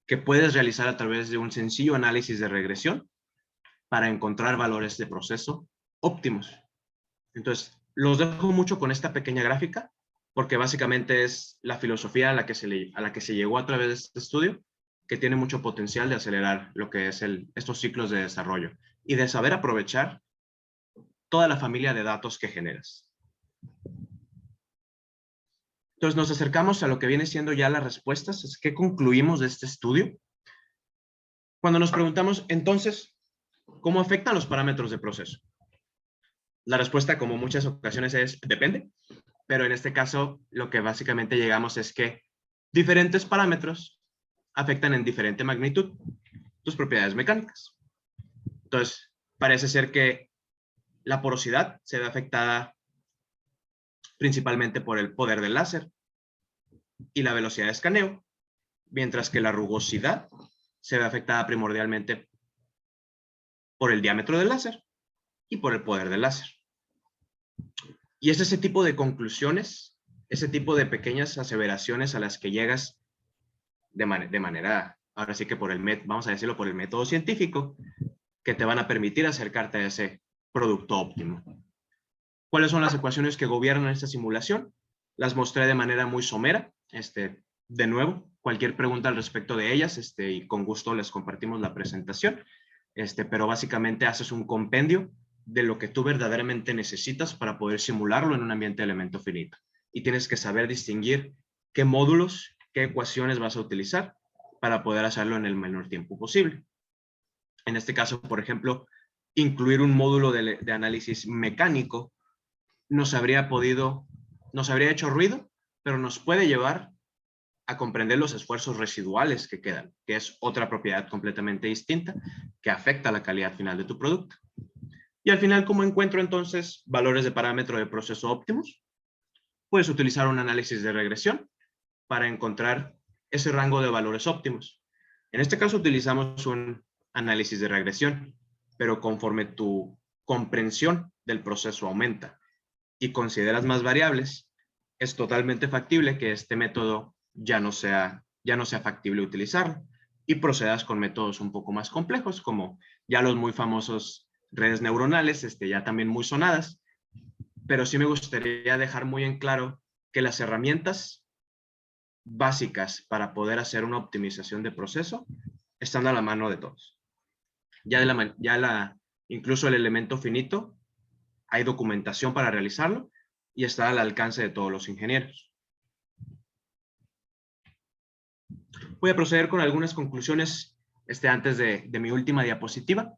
que puedes realizar a través de un sencillo análisis de regresión para encontrar valores de proceso óptimos. Entonces, los dejo mucho con esta pequeña gráfica, porque básicamente es la filosofía a la que se llegó a través de este estudio, que tiene mucho potencial de acelerar lo que es estos ciclos de desarrollo y de saber aprovechar toda la familia de datos que generas. Entonces nos acercamos a lo que viene siendo ya las respuestas. ¿Qué concluimos de este estudio? Cuando nos preguntamos, entonces, ¿cómo afectan los parámetros de proceso? La respuesta, como muchas ocasiones, es depende, pero en este caso lo que básicamente llegamos es que diferentes parámetros afectan en diferente magnitud tus propiedades mecánicas. Entonces, parece ser que la porosidad se ve afectada principalmente por el poder del láser y la velocidad de escaneo, mientras que la rugosidad se ve afectada primordialmente por el diámetro del láser y por el poder del láser. Y es ese tipo de conclusiones, ese tipo de pequeñas aseveraciones a las que llegas de manera, ahora sí que vamos a decirlo, por el método científico, que te van a permitir acercarte a ese producto óptimo. ¿Cuáles son las ecuaciones que gobiernan esta simulación? Las mostré de manera muy somera. De nuevo, cualquier pregunta al respecto de ellas, y con gusto les compartimos la presentación. Pero básicamente haces un compendio de lo que tú verdaderamente necesitas para poder simularlo en un ambiente de elemento finito. Y tienes que saber distinguir qué módulos, qué ecuaciones vas a utilizar para poder hacerlo en el menor tiempo posible. En este caso, por ejemplo, incluir un módulo de análisis mecánico nos habría hecho ruido, pero nos puede llevar a comprender los esfuerzos residuales que quedan, que es otra propiedad completamente distinta que afecta a la calidad final de tu producto. Y al final, ¿cómo encuentro entonces valores de parámetro de proceso óptimos? Puedes utilizar un análisis de regresión para encontrar ese rango de valores óptimos. En este caso utilizamos un análisis de regresión, pero conforme tu comprensión del proceso aumenta y consideras más variables, es totalmente factible que este método ya no sea factible utilizarlo y procedas con métodos un poco más complejos, como ya los muy famosos redes neuronales, ya también muy sonadas, pero sí me gustaría dejar muy en claro que las herramientas básicas para poder hacer una optimización de proceso están a la mano de todos. Incluso el elemento finito, hay documentación para realizarlo y está al alcance de todos los ingenieros. Voy a proceder con algunas conclusiones antes de mi última diapositiva.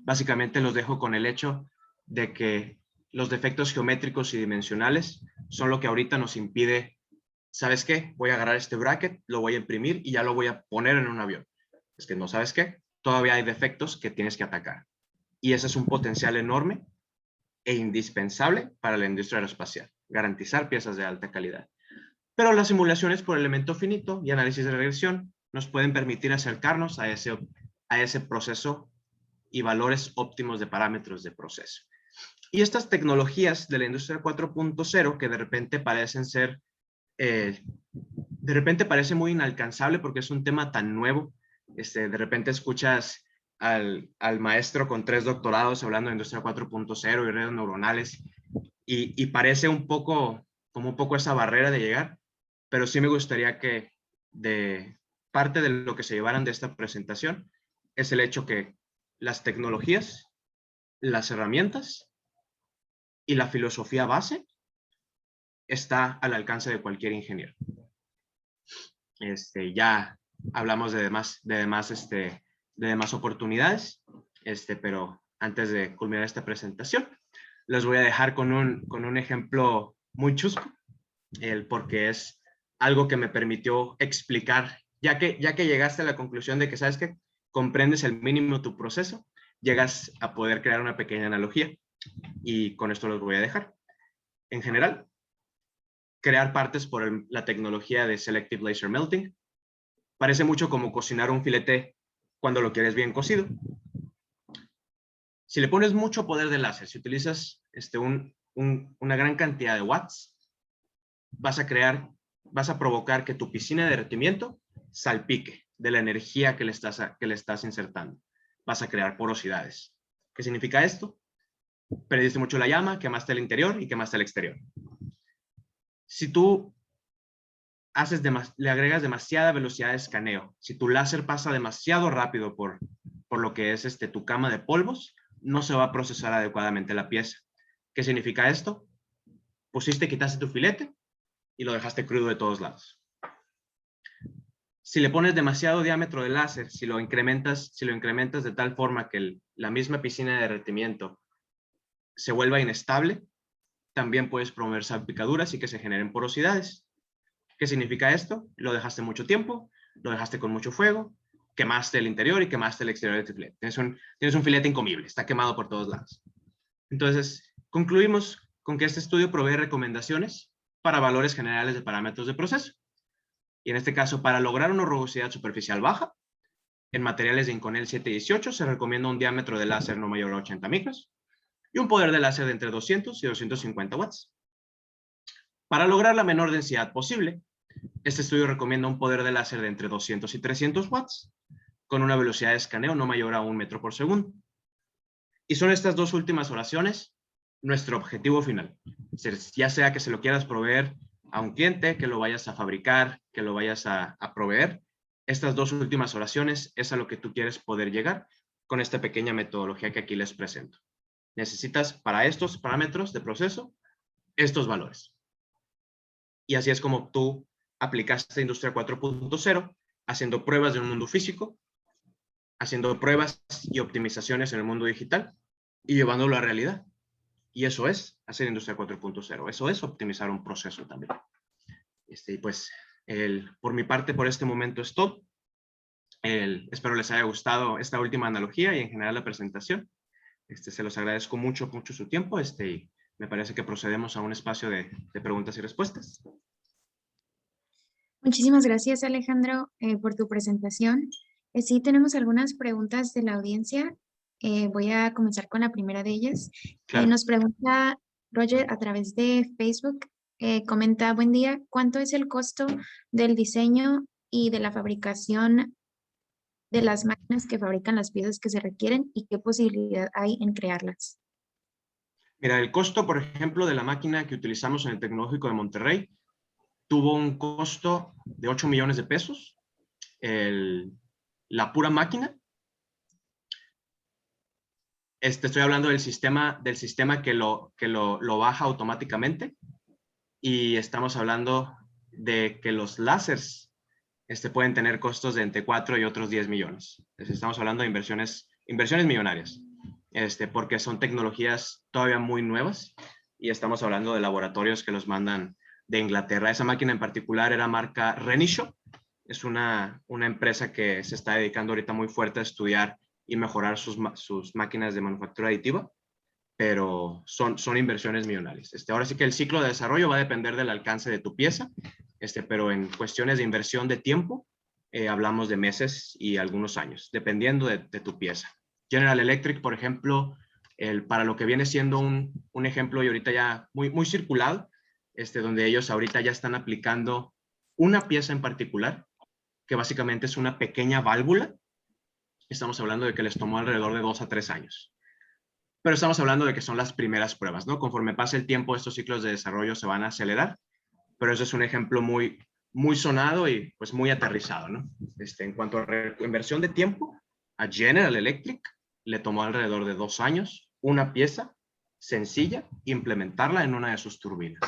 Básicamente los dejo con el hecho de que los defectos geométricos y dimensionales son lo que ahorita nos impide, ¿sabes qué? Voy a agarrar este bracket, lo voy a imprimir y ya lo voy a poner en un avión. Es que no, ¿sabes qué? Todavía hay defectos que tienes que atacar. Y ese es un potencial enorme e indispensable para la industria aeroespacial, garantizar piezas de alta calidad. Pero las simulaciones por elemento finito y análisis de regresión nos pueden permitir acercarnos a ese proceso y valores óptimos de parámetros de proceso. Y estas tecnologías de la industria 4.0 que de repente parece muy inalcanzable porque es un tema tan nuevo. De repente escuchas al maestro con 3 doctorados hablando de industria 4.0 y redes neuronales y parece como un poco esa barrera de llegar, pero sí me gustaría que de parte de lo que se llevaran de esta presentación es el hecho que las tecnologías las herramientas y la filosofía base está al alcance de cualquier ingeniero. Ya hablamos de demás oportunidades, pero antes de culminar esta presentación, les voy a dejar con un ejemplo muy chusco, porque es algo que me permitió explicar, ya que llegaste a la conclusión de que, ¿sabes qué? Comprendes el mínimo tu proceso, llegas a poder crear una pequeña analogía, y con esto los voy a dejar. En general, crear partes por la tecnología de Selective Laser Melting parece mucho como cocinar un filete cuando lo quieres bien cocido. Si le pones mucho poder de láser, si utilizas una gran cantidad de watts, vas a provocar que tu piscina de derretimiento salpique de la energía que le estás insertando. Vas a crear porosidades. ¿Qué significa esto? Perdiste mucho la llama, quemaste el interior y quemaste el exterior. Si tú le agregas demasiada velocidad de escaneo, si tu láser pasa demasiado rápido por lo que es tu cama de polvos, no se va a procesar adecuadamente la pieza. ¿Qué significa esto? Quitaste tu filete y lo dejaste crudo de todos lados. Si le pones demasiado diámetro de láser, si lo incrementas de tal forma que la misma piscina de derretimiento se vuelva inestable, también puedes promover salpicaduras y que se generen porosidades. ¿Qué significa esto? Lo dejaste mucho tiempo, lo dejaste con mucho fuego, quemaste el interior y quemaste el exterior de tu filete. Tienes un filete incomible, está quemado por todos lados. Entonces, concluimos con que este estudio provee recomendaciones para valores generales de parámetros de proceso. Y en este caso, para lograr una rugosidad superficial baja, en materiales de Inconel 718 se recomienda un diámetro de láser no mayor a 80 micros y un poder de láser de entre 200 y 250 watts. Para lograr la menor densidad posible, este estudio recomienda un poder de láser de entre 200 y 300 watts, con una velocidad de escaneo no mayor a 1 metro por segundo. Y son estas dos últimas oraciones nuestro objetivo final. Ya sea que se lo quieras proveer a un cliente, que lo vayas a fabricar, que lo vayas a proveer, estas dos últimas oraciones es a lo que tú quieres poder llegar con esta pequeña metodología que aquí les presento. Necesitas para estos parámetros de proceso estos valores. Y así es como tú aplicaste Industria 4.0, haciendo pruebas de un mundo físico, haciendo pruebas y optimizaciones en el mundo digital y llevándolo a realidad. Y eso es hacer Industria 4.0. Eso es optimizar un proceso también. Pues, por mi parte, por este momento es todo. Espero les haya gustado esta última analogía y en general la presentación. Se los agradezco mucho su tiempo. Y me parece que procedemos a un espacio de preguntas y respuestas. Muchísimas gracias, Alejandro, por tu presentación. Sí, tenemos algunas preguntas de la audiencia. Voy a comenzar con la primera de ellas. Claro. Nos pregunta Roger a través de Facebook. Comenta, buen día, ¿cuánto es el costo del diseño y de la fabricación de las máquinas que fabrican las piezas que se requieren y qué posibilidad hay en crearlas? Mira, el costo, por ejemplo, de la máquina que utilizamos en el Tecnológico de Monterrey tuvo un costo de 8 millones de pesos. La pura máquina. Estoy hablando del sistema que lo baja automáticamente. Y estamos hablando de que los láseres pueden tener costos de entre 4 y otros 10 millones. Entonces, estamos hablando de inversiones millonarias, porque son tecnologías todavía muy nuevas y estamos hablando de laboratorios que los mandan de Inglaterra. Esa máquina en particular era marca Renishaw. Es una empresa que se está dedicando ahorita muy fuerte a estudiar y mejorar sus máquinas de manufactura aditiva, pero son inversiones millonarias. Ahora sí que el ciclo de desarrollo va a depender del alcance de tu pieza, pero en cuestiones de inversión de tiempo, hablamos de meses y algunos años, dependiendo de tu pieza. General Electric, por ejemplo, para lo que viene siendo un ejemplo y ahorita ya muy circulado, donde ellos ahorita ya están aplicando una pieza en particular, que básicamente es una pequeña válvula. Estamos hablando de que les tomó alrededor de 2 a 3 años. Pero estamos hablando de que son las primeras pruebas, ¿no? Conforme pase el tiempo, estos ciclos de desarrollo se van a acelerar, pero eso es un ejemplo muy sonado y pues muy aterrizado, ¿no? En cuanto a inversión de tiempo, a General Electric le tomó alrededor de 2 años una pieza sencilla e implementarla en una de sus turbinas.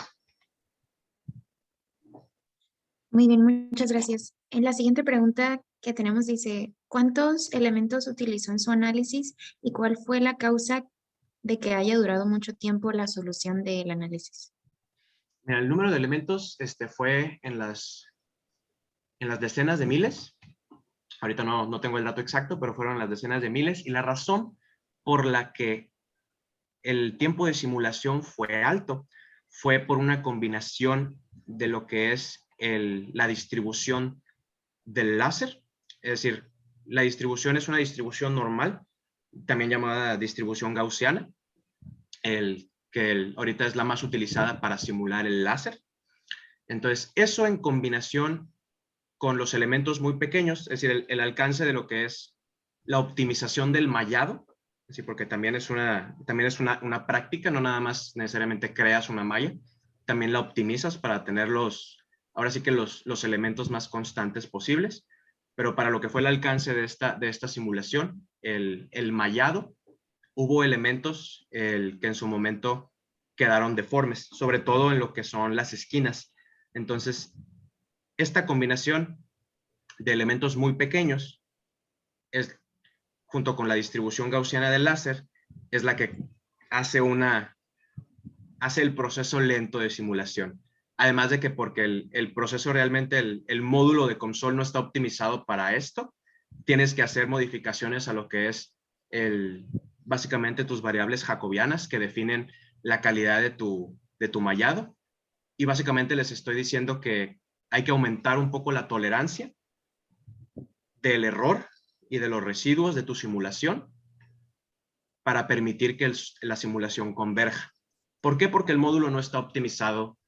Muy bien, muchas gracias. En la siguiente pregunta que tenemos dice, ¿cuántos elementos utilizó en su análisis y cuál fue la causa de que haya durado mucho tiempo la solución del análisis? Mira, el número de elementos fue en las decenas de miles. Ahorita no tengo el dato exacto, pero fueron las decenas de miles. Y la razón por la que el tiempo de simulación fue alto fue por una combinación de lo que es la distribución del láser. Es decir, la distribución es una distribución normal, también llamada distribución gaussiana, que ahorita es la más utilizada para simular el láser. Entonces, eso en combinación con los elementos muy pequeños, es decir, el alcance de lo que es la optimización del mallado, es decir, porque también es una práctica, no nada más necesariamente creas una malla, también la optimizas para tener ahora sí que los elementos más constantes posibles, pero para lo que fue el alcance de esta simulación, el mallado, hubo elementos que en su momento quedaron deformes, sobre todo en lo que son las esquinas. Entonces, esta combinación de elementos muy pequeños, junto con la distribución gaussiana del láser, es la que hace el proceso lento de simulación. Además de que porque el proceso realmente, el módulo de COMSOL no está optimizado para esto, tienes que hacer modificaciones a lo que es básicamente tus variables jacobianas que definen la calidad de tu mallado. Y básicamente les estoy diciendo que hay que aumentar un poco la tolerancia del error y de los residuos de tu simulación para permitir que la simulación converja. ¿Por qué? Porque el módulo no está optimizado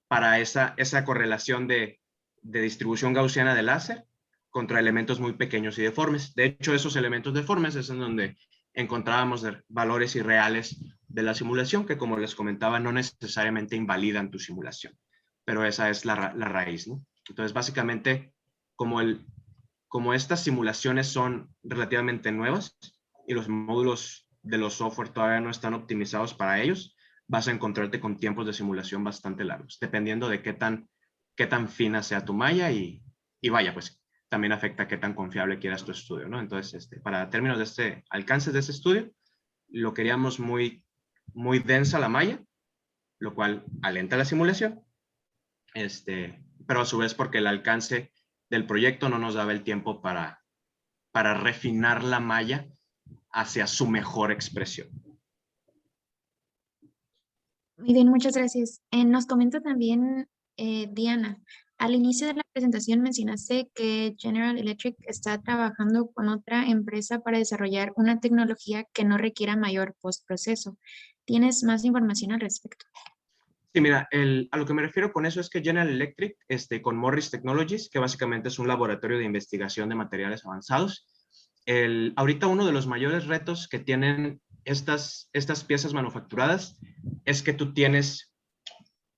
para esa correlación de distribución gaussiana de láser contra elementos muy pequeños y deformes. De hecho, esos elementos deformes es en donde encontrábamos valores irreales de la simulación que, como les comentaba, no necesariamente invalidan tu simulación. Pero esa es la raíz, ¿no? Entonces, básicamente, como estas simulaciones son relativamente nuevas y los módulos de los software todavía no están optimizados para ellos, vas a encontrarte con tiempos de simulación bastante largos, dependiendo de qué tan fina sea tu malla y vaya, pues también afecta qué tan confiable quieras tu estudio, ¿no? Entonces, para términos de alcances de ese estudio, lo queríamos muy, muy densa la malla, lo cual alenta la simulación, pero a su vez porque el alcance del proyecto no nos daba el tiempo para refinar la malla hacia su mejor expresión. Muy bien, muchas gracias. Nos comenta también Diana, al inicio de la presentación mencionaste que General Electric está trabajando con otra empresa para desarrollar una tecnología que no requiera mayor postproceso. ¿Tienes más información al respecto? Sí, mira, a lo que me refiero con eso es que General Electric, con Morris Technologies, que básicamente es un laboratorio de investigación de materiales avanzados, ahorita uno de los mayores retos que tienen estas piezas manufacturadas es que tú tienes,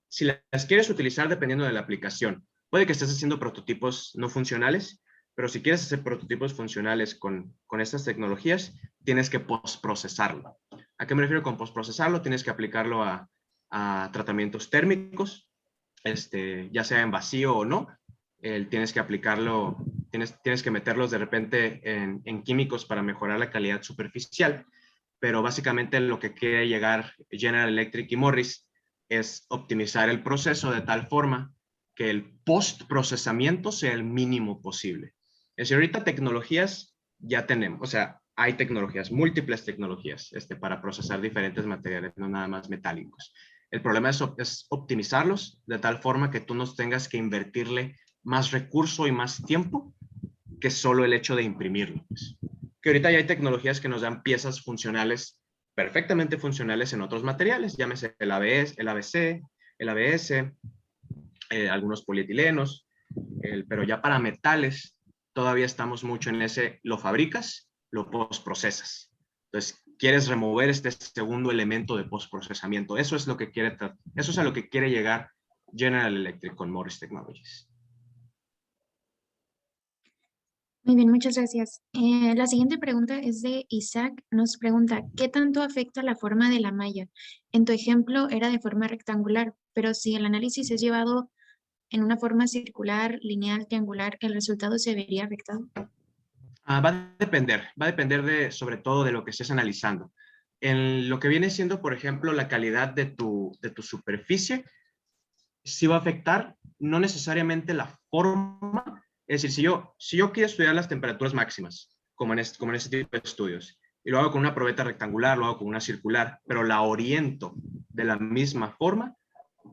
si las quieres utilizar dependiendo de la aplicación, puede que estés haciendo prototipos no funcionales, pero si quieres hacer prototipos funcionales con estas tecnologías, tienes que postprocesarlo. ¿A qué me refiero con postprocesarlo? Tienes que aplicarlo a tratamientos térmicos, ya sea en vacío o no. Tienes que aplicarlo, tienes que meterlos de repente en químicos para mejorar la calidad superficial, pero básicamente lo que quiere llegar General Electric y Morris es optimizar el proceso de tal forma que el postprocesamiento sea el mínimo posible. Es decir, ahorita tecnologías ya tenemos, o sea, hay tecnologías, múltiples tecnologías para procesar diferentes materiales, no nada más metálicos. El problema es optimizarlos de tal forma que tú no tengas que invertirle más recurso y más tiempo que solo el hecho de imprimirlo. Pues. Que ahorita ya hay tecnologías que nos dan piezas funcionales, perfectamente funcionales en otros materiales, llámese el ABC, el ABS, algunos polietilenos, pero ya para metales todavía estamos mucho en lo fabricas, lo postprocesas. Entonces, quieres remover este segundo elemento de postprocesamiento. Eso es a lo que quiere llegar General Electric con Morris Technologies. Muy bien, muchas gracias. La siguiente pregunta es de Isaac. Nos pregunta, ¿qué tanto afecta la forma de la malla? En tu ejemplo era de forma rectangular, pero si el análisis es llevado en una forma circular, lineal, triangular, ¿el resultado se vería afectado? Va a depender sobre todo de lo que estés analizando. En lo que viene siendo, por ejemplo, la calidad de tu superficie, sí va a afectar, no necesariamente la forma. Es decir, si yo quiero estudiar las temperaturas máximas, como en este tipo de estudios, y lo hago con una probeta rectangular, lo hago con una circular, pero la oriento de la misma forma,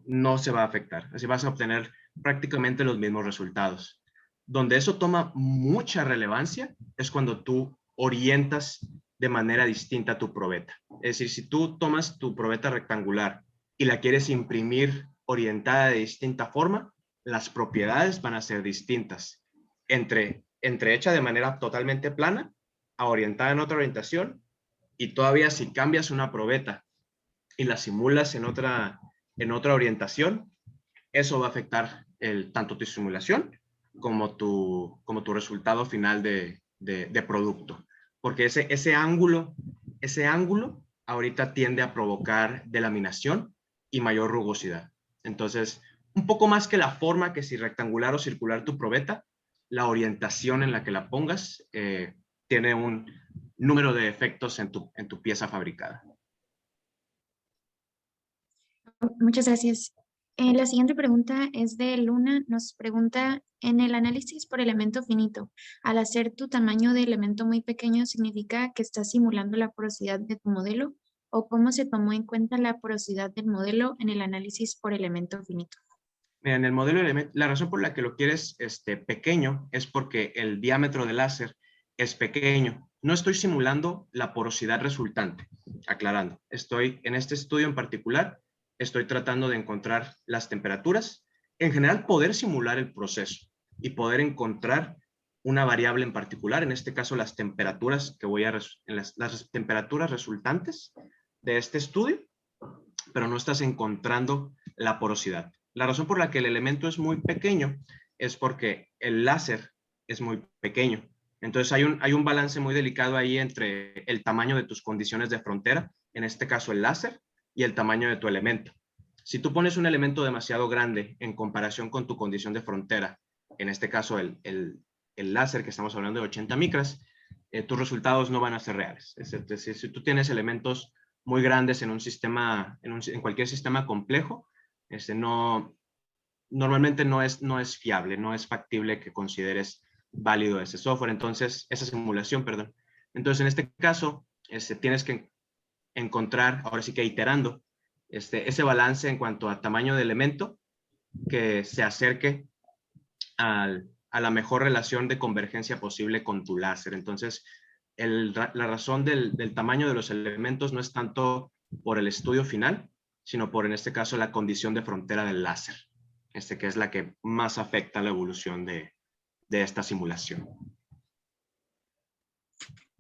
no se va a afectar. Así vas a obtener prácticamente los mismos resultados. Donde eso toma mucha relevancia es cuando tú orientas de manera distinta tu probeta. Es decir, si tú tomas tu probeta rectangular y la quieres imprimir orientada de distinta forma, las propiedades van a ser distintas. Entre hecha de manera totalmente plana a orientada en otra orientación, y todavía si cambias una probeta y la simulas en otra orientación, eso va a afectar tanto tu simulación como tu resultado final de producto. Porque ese ángulo ahorita tiende a provocar delaminación y mayor rugosidad. Entonces, un poco más que la forma, que si rectangular o circular tu probeta, la orientación en la que la pongas tiene un número de efectos en tu pieza fabricada. Muchas gracias. La siguiente pregunta es de Luna. Nos pregunta, en el análisis por elemento finito, al hacer tu tamaño de elemento muy pequeño, ¿significa que estás simulando la porosidad de tu modelo? ¿O cómo se tomó en cuenta la porosidad del modelo en el análisis por elemento finito? Mira, en el modelo de elemento, la razón por la que lo quieres pequeño es porque el diámetro del láser es pequeño. No estoy simulando la porosidad resultante, aclarando. En este estudio en particular, estoy tratando de encontrar las temperaturas, en general poder simular el proceso y poder encontrar una variable en particular, en este caso las temperaturas las temperaturas resultantes de este estudio, pero no estás encontrando la porosidad. La razón por la que el elemento es muy pequeño es porque el láser es muy pequeño. Entonces hay un balance muy delicado ahí entre el tamaño de tus condiciones de frontera, en este caso el láser, y el tamaño de tu elemento. Si tú pones un elemento demasiado grande en comparación con tu condición de frontera, en este caso el láser que estamos hablando de 80 micras, tus resultados no van a ser reales. Es decir, si tú tienes elementos muy grandes en un sistema, en cualquier sistema complejo, normalmente no es fiable, no es factible que consideres válido ese software, entonces, esa simulación, perdón. Entonces, en este caso, tienes que encontrar, ahora sí que iterando, ese balance en cuanto a tamaño de elemento que se acerque a la mejor relación de convergencia posible con tu láser. Entonces, la razón del tamaño de los elementos no es tanto por el estudio final, sino por, en este caso, la condición de frontera del láser, que es la que más afecta la evolución de esta simulación.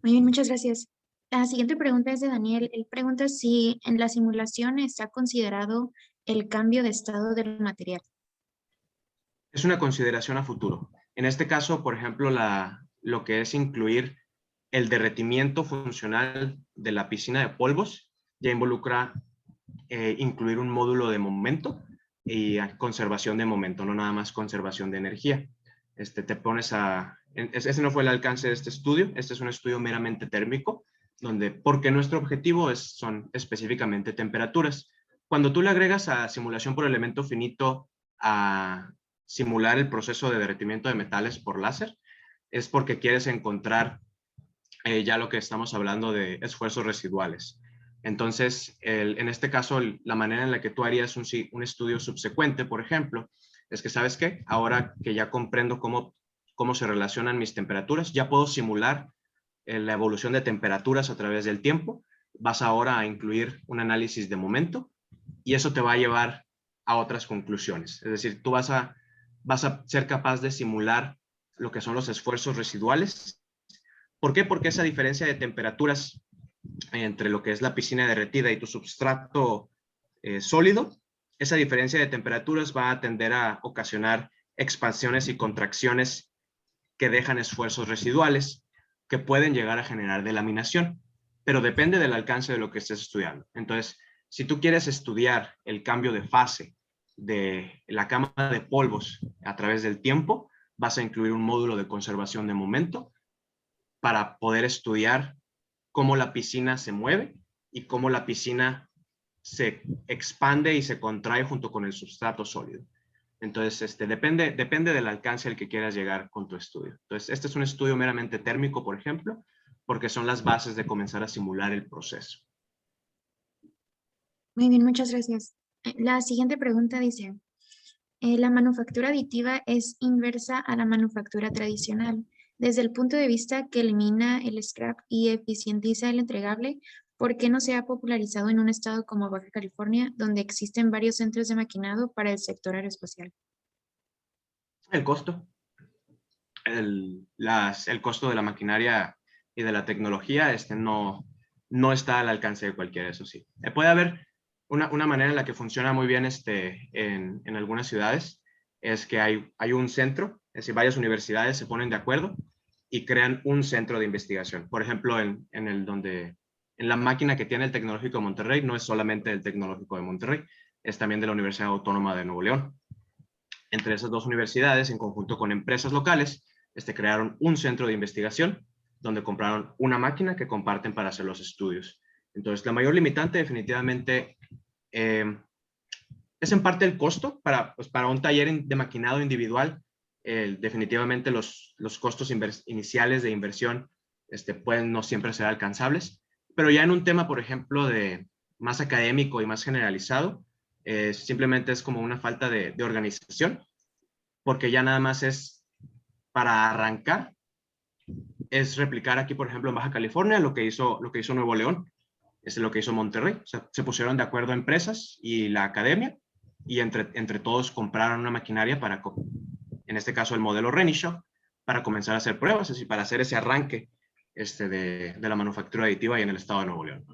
Muy bien, muchas gracias. La siguiente pregunta es de Daniel. Él pregunta si en la simulación está considerado el cambio de estado del material. Es una consideración a futuro. En este caso, por ejemplo, lo que es incluir el derretimiento funcional de la piscina de polvos ya involucra incluir un módulo de momento y conservación de momento, no nada más conservación de energía. Ese no fue el alcance de este estudio. Este es un estudio meramente térmico, porque nuestro objetivo son específicamente temperaturas. Cuando tú le agregas a simulación por elemento finito a simular el proceso de derretimiento de metales por láser, es porque quieres encontrar ya lo que estamos hablando de esfuerzos residuales. Entonces, en este caso, la manera en la que tú harías un estudio subsecuente, por ejemplo, es que, ¿sabes qué? Ahora que ya comprendo cómo se relacionan mis temperaturas, ya puedo simular la evolución de temperaturas a través del tiempo. Vas ahora a incluir un análisis de momento y eso te va a llevar a otras conclusiones. Es decir, tú vas a ser capaz de simular lo que son los esfuerzos residuales. ¿Por qué? Porque esa diferencia de temperaturas entre lo que es la piscina derretida y tu substrato sólido, esa diferencia de temperaturas va a tender a ocasionar expansiones y contracciones que dejan esfuerzos residuales que pueden llegar a generar delaminación, pero depende del alcance de lo que estés estudiando. Entonces, si tú quieres estudiar el cambio de fase de la cama de polvos a través del tiempo, vas a incluir un módulo de conservación de momento para poder estudiar cómo la piscina se mueve y cómo la piscina se expande y se contrae junto con el sustrato sólido. Entonces, depende del alcance al que quieras llegar con tu estudio. Entonces, este es un estudio meramente térmico, por ejemplo, porque son las bases de comenzar a simular el proceso. Muy bien, muchas gracias. La siguiente pregunta dice, la manufactura aditiva es inversa a la manufactura tradicional. Desde el punto de vista que elimina el scrap y eficientiza el entregable, ¿por qué no se ha popularizado en un estado como Baja California, donde existen varios centros de maquinado para el sector aeroespacial? El costo. El costo de la maquinaria y de la tecnología no está al alcance de cualquiera, eso sí. Puede haber una manera en la que funciona muy bien en algunas ciudades, es que hay un centro, es decir, varias universidades se ponen de acuerdo y crean un centro de investigación. Por ejemplo, en la máquina que tiene el Tecnológico de Monterrey, no es solamente del Tecnológico de Monterrey, es también de la Universidad Autónoma de Nuevo León. Entre esas dos universidades, en conjunto con empresas locales, crearon un centro de investigación donde compraron una máquina que comparten para hacer los estudios. Entonces, la mayor limitante definitivamente es en parte el costo. Para un taller de maquinado individual, definitivamente los costos iniciales de inversión pueden no siempre ser alcanzables, pero ya en un tema, por ejemplo, de más académico y más generalizado, simplemente es como una falta de organización, porque ya nada más es para arrancar, es replicar aquí, por ejemplo, en Baja California, lo que hizo Nuevo León, es lo que hizo Monterrey. O sea, se pusieron de acuerdo empresas y la academia, y entre todos compraron una maquinaria para, en este caso, el modelo Renishaw, para comenzar a hacer pruebas, es decir, para hacer ese arranque de la manufactura aditiva y en el estado de Nuevo León.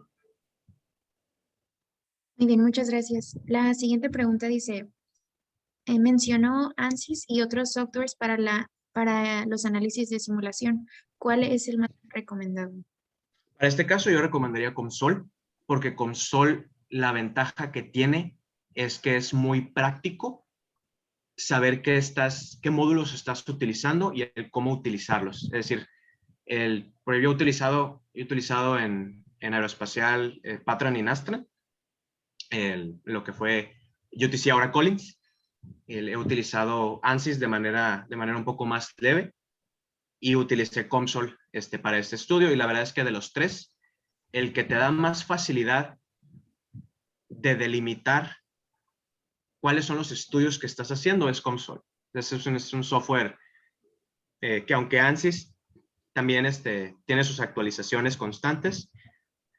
Muy bien, muchas gracias. La siguiente pregunta dice, mencionó ANSYS y otros softwares para los análisis de simulación. ¿Cuál es el más recomendado? Para este caso yo recomendaría COMSOL, porque COMSOL, la ventaja que tiene es que es muy práctico saber qué módulos estás utilizando y cómo utilizarlos. Es decir, porque yo he utilizado en aeroespacial Patran y Nastra, lo que fue UTC, ahora Collins. He utilizado ANSYS de manera un poco más leve y utilicé COMSOL para este estudio, y la verdad es que de los tres, el que te da más facilidad de delimitar cuáles son los estudios que estás haciendo es COMSOL. Entonces es un software que, aunque ANSYS también tiene sus actualizaciones constantes,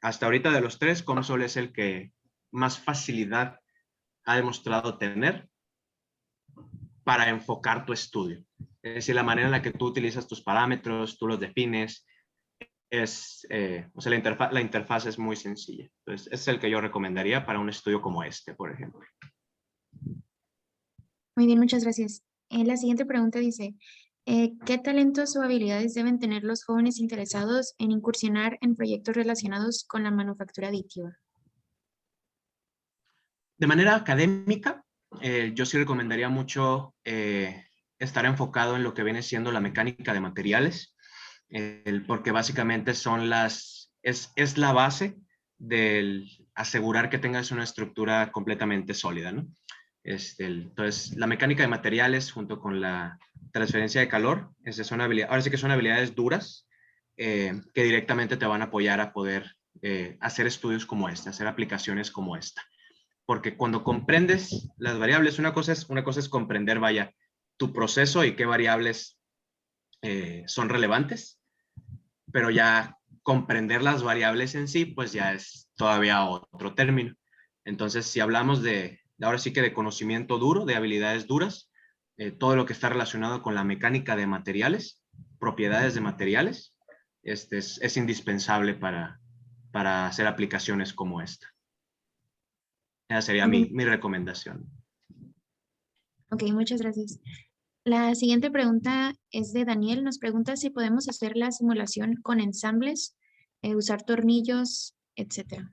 hasta ahorita de los tres, COMSOL es el que más facilidad ha demostrado tener para enfocar tu estudio. Es decir, la manera en la que tú utilizas tus parámetros, tú los defines, la interfaz es muy sencilla. Entonces, ese es el que yo recomendaría para un estudio como este, por ejemplo. Muy bien, muchas gracias. La siguiente pregunta dice, ¿qué talentos o habilidades deben tener los jóvenes interesados en incursionar en proyectos relacionados con la manufactura aditiva? De manera académica, yo sí recomendaría mucho estar enfocado en lo que viene siendo la mecánica de materiales, porque básicamente es la base del asegurar que tengas una estructura completamente sólida, ¿no? Entonces, la mecánica de materiales junto con la transferencia de calor, ahora sí que son habilidades duras que directamente te van a apoyar a poder hacer estudios como este, hacer aplicaciones como esta. Porque cuando comprendes las variables, una cosa es comprender, vaya, tu proceso y qué variables son relevantes, pero ya comprender las variables en sí, pues ya es todavía otro término. Entonces, si hablamos ahora sí que de conocimiento duro, de habilidades duras, todo lo que está relacionado con la mecánica de materiales, propiedades de materiales, es indispensable para hacer aplicaciones como esta. Esa sería mi recomendación. Ok, muchas gracias. La siguiente pregunta es de Daniel. Nos pregunta si podemos hacer la simulación con ensambles, usar tornillos, etcétera.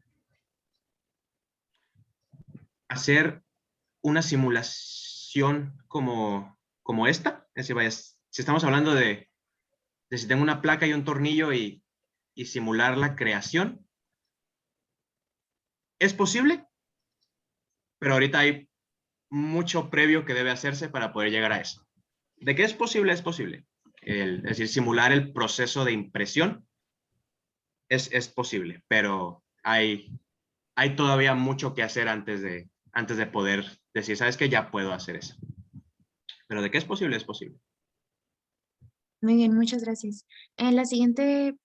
Hacer una simulación como esta, es decir, vaya, si estamos hablando de si tengo una placa y un tornillo y simular la creación, es posible, pero ahorita hay mucho previo que debe hacerse para poder llegar a eso. ¿De qué es posible? Es posible. Es decir, simular el proceso de impresión es posible, pero hay todavía mucho que hacer antes de poder decir, ¿sabes qué? Ya puedo hacer eso. Pero de qué es posible, es posible. Muy bien, muchas gracias. La siguiente,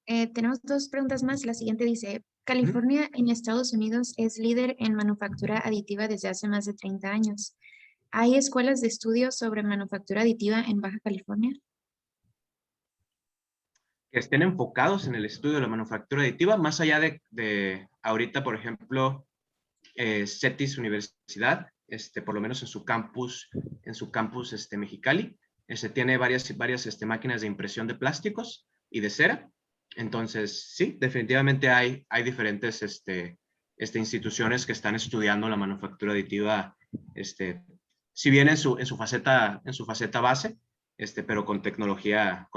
tenemos dos preguntas más. La siguiente dice, California en Estados Unidos es líder en manufactura aditiva desde hace más de 30 años. ¿Hay escuelas de estudio sobre manufactura aditiva en Baja California? Que estén enfocados en el estudio de la manufactura aditiva, más allá de ahorita, por ejemplo, CETIS Universidad, por lo menos en su campus Mexicali, tiene varias máquinas de impresión de plásticos y de cera. Entonces, sí, definitivamente hay diferentes instituciones que están estudiando la manufactura aditiva, si bien en su faceta base, pero con tecnología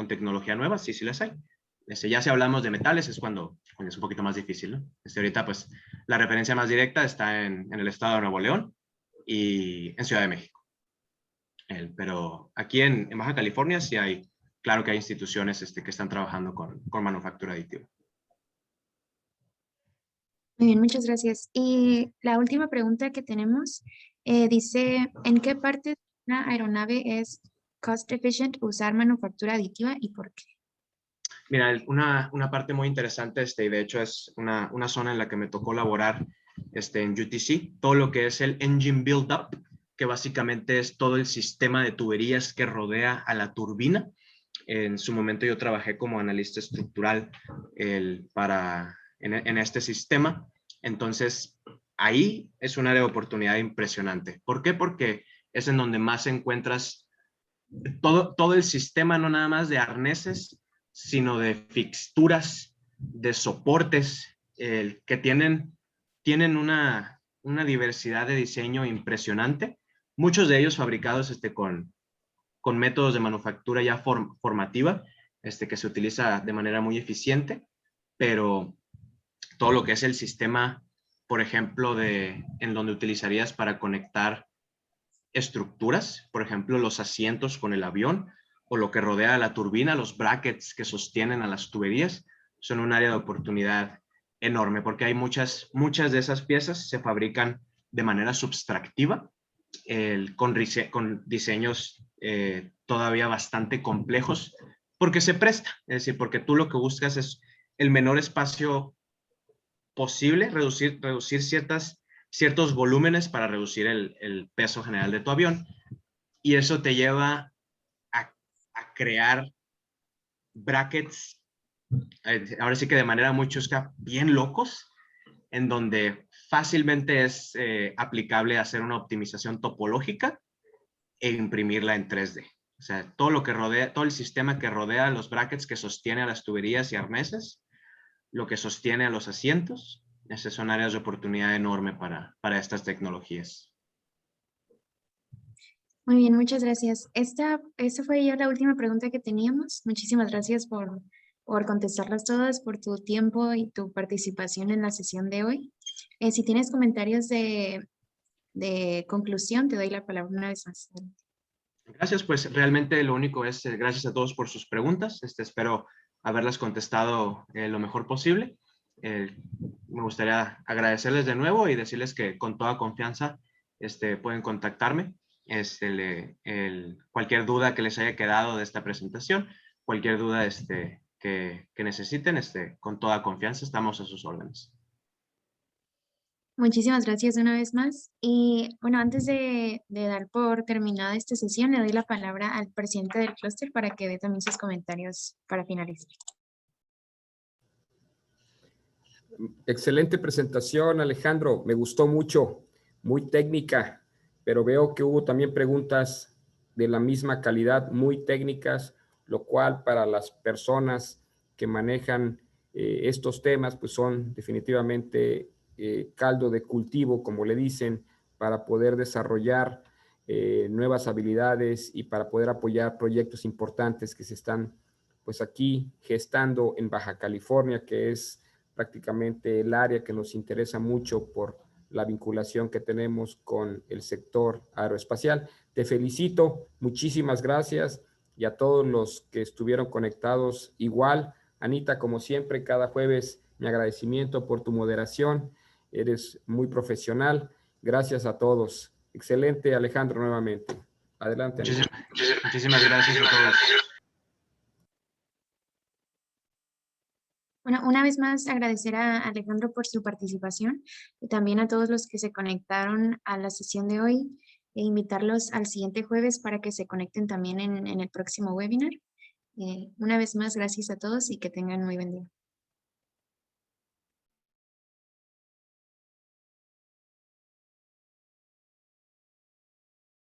nueva, sí las hay. Ya si hablamos de metales es cuando es un poquito más difícil, ¿no? Ahorita, pues, la referencia más directa está en el estado de Nuevo León y en Ciudad de México. Pero aquí en Baja California sí hay, claro que hay instituciones que están trabajando con manufactura aditiva. Muy bien, muchas gracias. Y la última pregunta que tenemos dice, ¿en qué parte de una aeronave es cost efficient usar manufactura aditiva y por qué? Mira, una parte muy interesante, y de hecho es una zona en la que me tocó laborar en UTC, todo lo que es el engine build-up, que básicamente es todo el sistema de tuberías que rodea a la turbina. En su momento yo trabajé como analista estructural en este sistema. Entonces, ahí es un área de oportunidad impresionante. ¿Por qué? Porque es en donde más encuentras todo el sistema, no nada más de arneses, sino de fixturas, de soportes, que tienen una diversidad de diseño impresionante. Muchos de ellos fabricados con métodos de manufactura ya formativa, que se utiliza de manera muy eficiente, pero todo lo que es el sistema, por ejemplo, en donde utilizarías para conectar estructuras, por ejemplo, los asientos con el avión o lo que rodea a la turbina, los brackets que sostienen a las tuberías, son un área de oportunidad enorme porque hay muchas de esas piezas se fabrican de manera subtractiva, con diseños todavía bastante complejos, porque se presta, es decir, porque tú lo que buscas es el menor espacio posible, reducir ciertos volúmenes para reducir el peso general de tu avión, y eso te lleva a crear brackets, ahora sí que de manera muy chusca, bien locos, en donde fácilmente es aplicable hacer una optimización topológica e imprimirla en 3D. O sea, todo lo que rodea, todo el sistema que rodea los brackets que sostiene a las tuberías y arneses, lo que sostiene a los asientos, esas son áreas de oportunidad enorme para estas tecnologías. Muy bien, muchas gracias. Esa fue ya la última pregunta que teníamos. Muchísimas gracias por contestarlas todas, por tu tiempo y tu participación en la sesión de hoy. Si tienes comentarios de conclusión, te doy la palabra una vez más. Gracias, pues realmente lo único es gracias a todos por sus preguntas. Espero haberlas contestado lo mejor posible. Me gustaría agradecerles de nuevo y decirles que con toda confianza pueden contactarme. Cualquier duda que les haya quedado de esta presentación, cualquier duda que necesiten, con toda confianza estamos a sus órdenes. Muchísimas gracias una vez más. Y bueno, antes de dar por terminada esta sesión, le doy la palabra al presidente del clúster para que dé también sus comentarios para finalizar. Excelente presentación, Alejandro. Me gustó mucho, muy técnica, pero veo que hubo también preguntas de la misma calidad, muy técnicas, lo cual para las personas que manejan estos temas, pues son definitivamente caldo de cultivo, como le dicen, para poder desarrollar nuevas habilidades y para poder apoyar proyectos importantes que se están pues aquí gestando en Baja California, que es prácticamente el área que nos interesa mucho por la vinculación que tenemos con el sector aeroespacial. Te felicito, muchísimas gracias, y a todos los que estuvieron conectados igual. Anita, como siempre, cada jueves mi agradecimiento por tu moderación, eres muy profesional. Gracias a todos. Excelente, Alejandro, nuevamente. Adelante, Anita. Muchísimas gracias a todos. Bueno, una vez más agradecer a Alejandro por su participación y también a todos los que se conectaron a la sesión de hoy e invitarlos al siguiente jueves para que se conecten también en el próximo webinar. Una vez más, gracias a todos y que tengan muy buen día.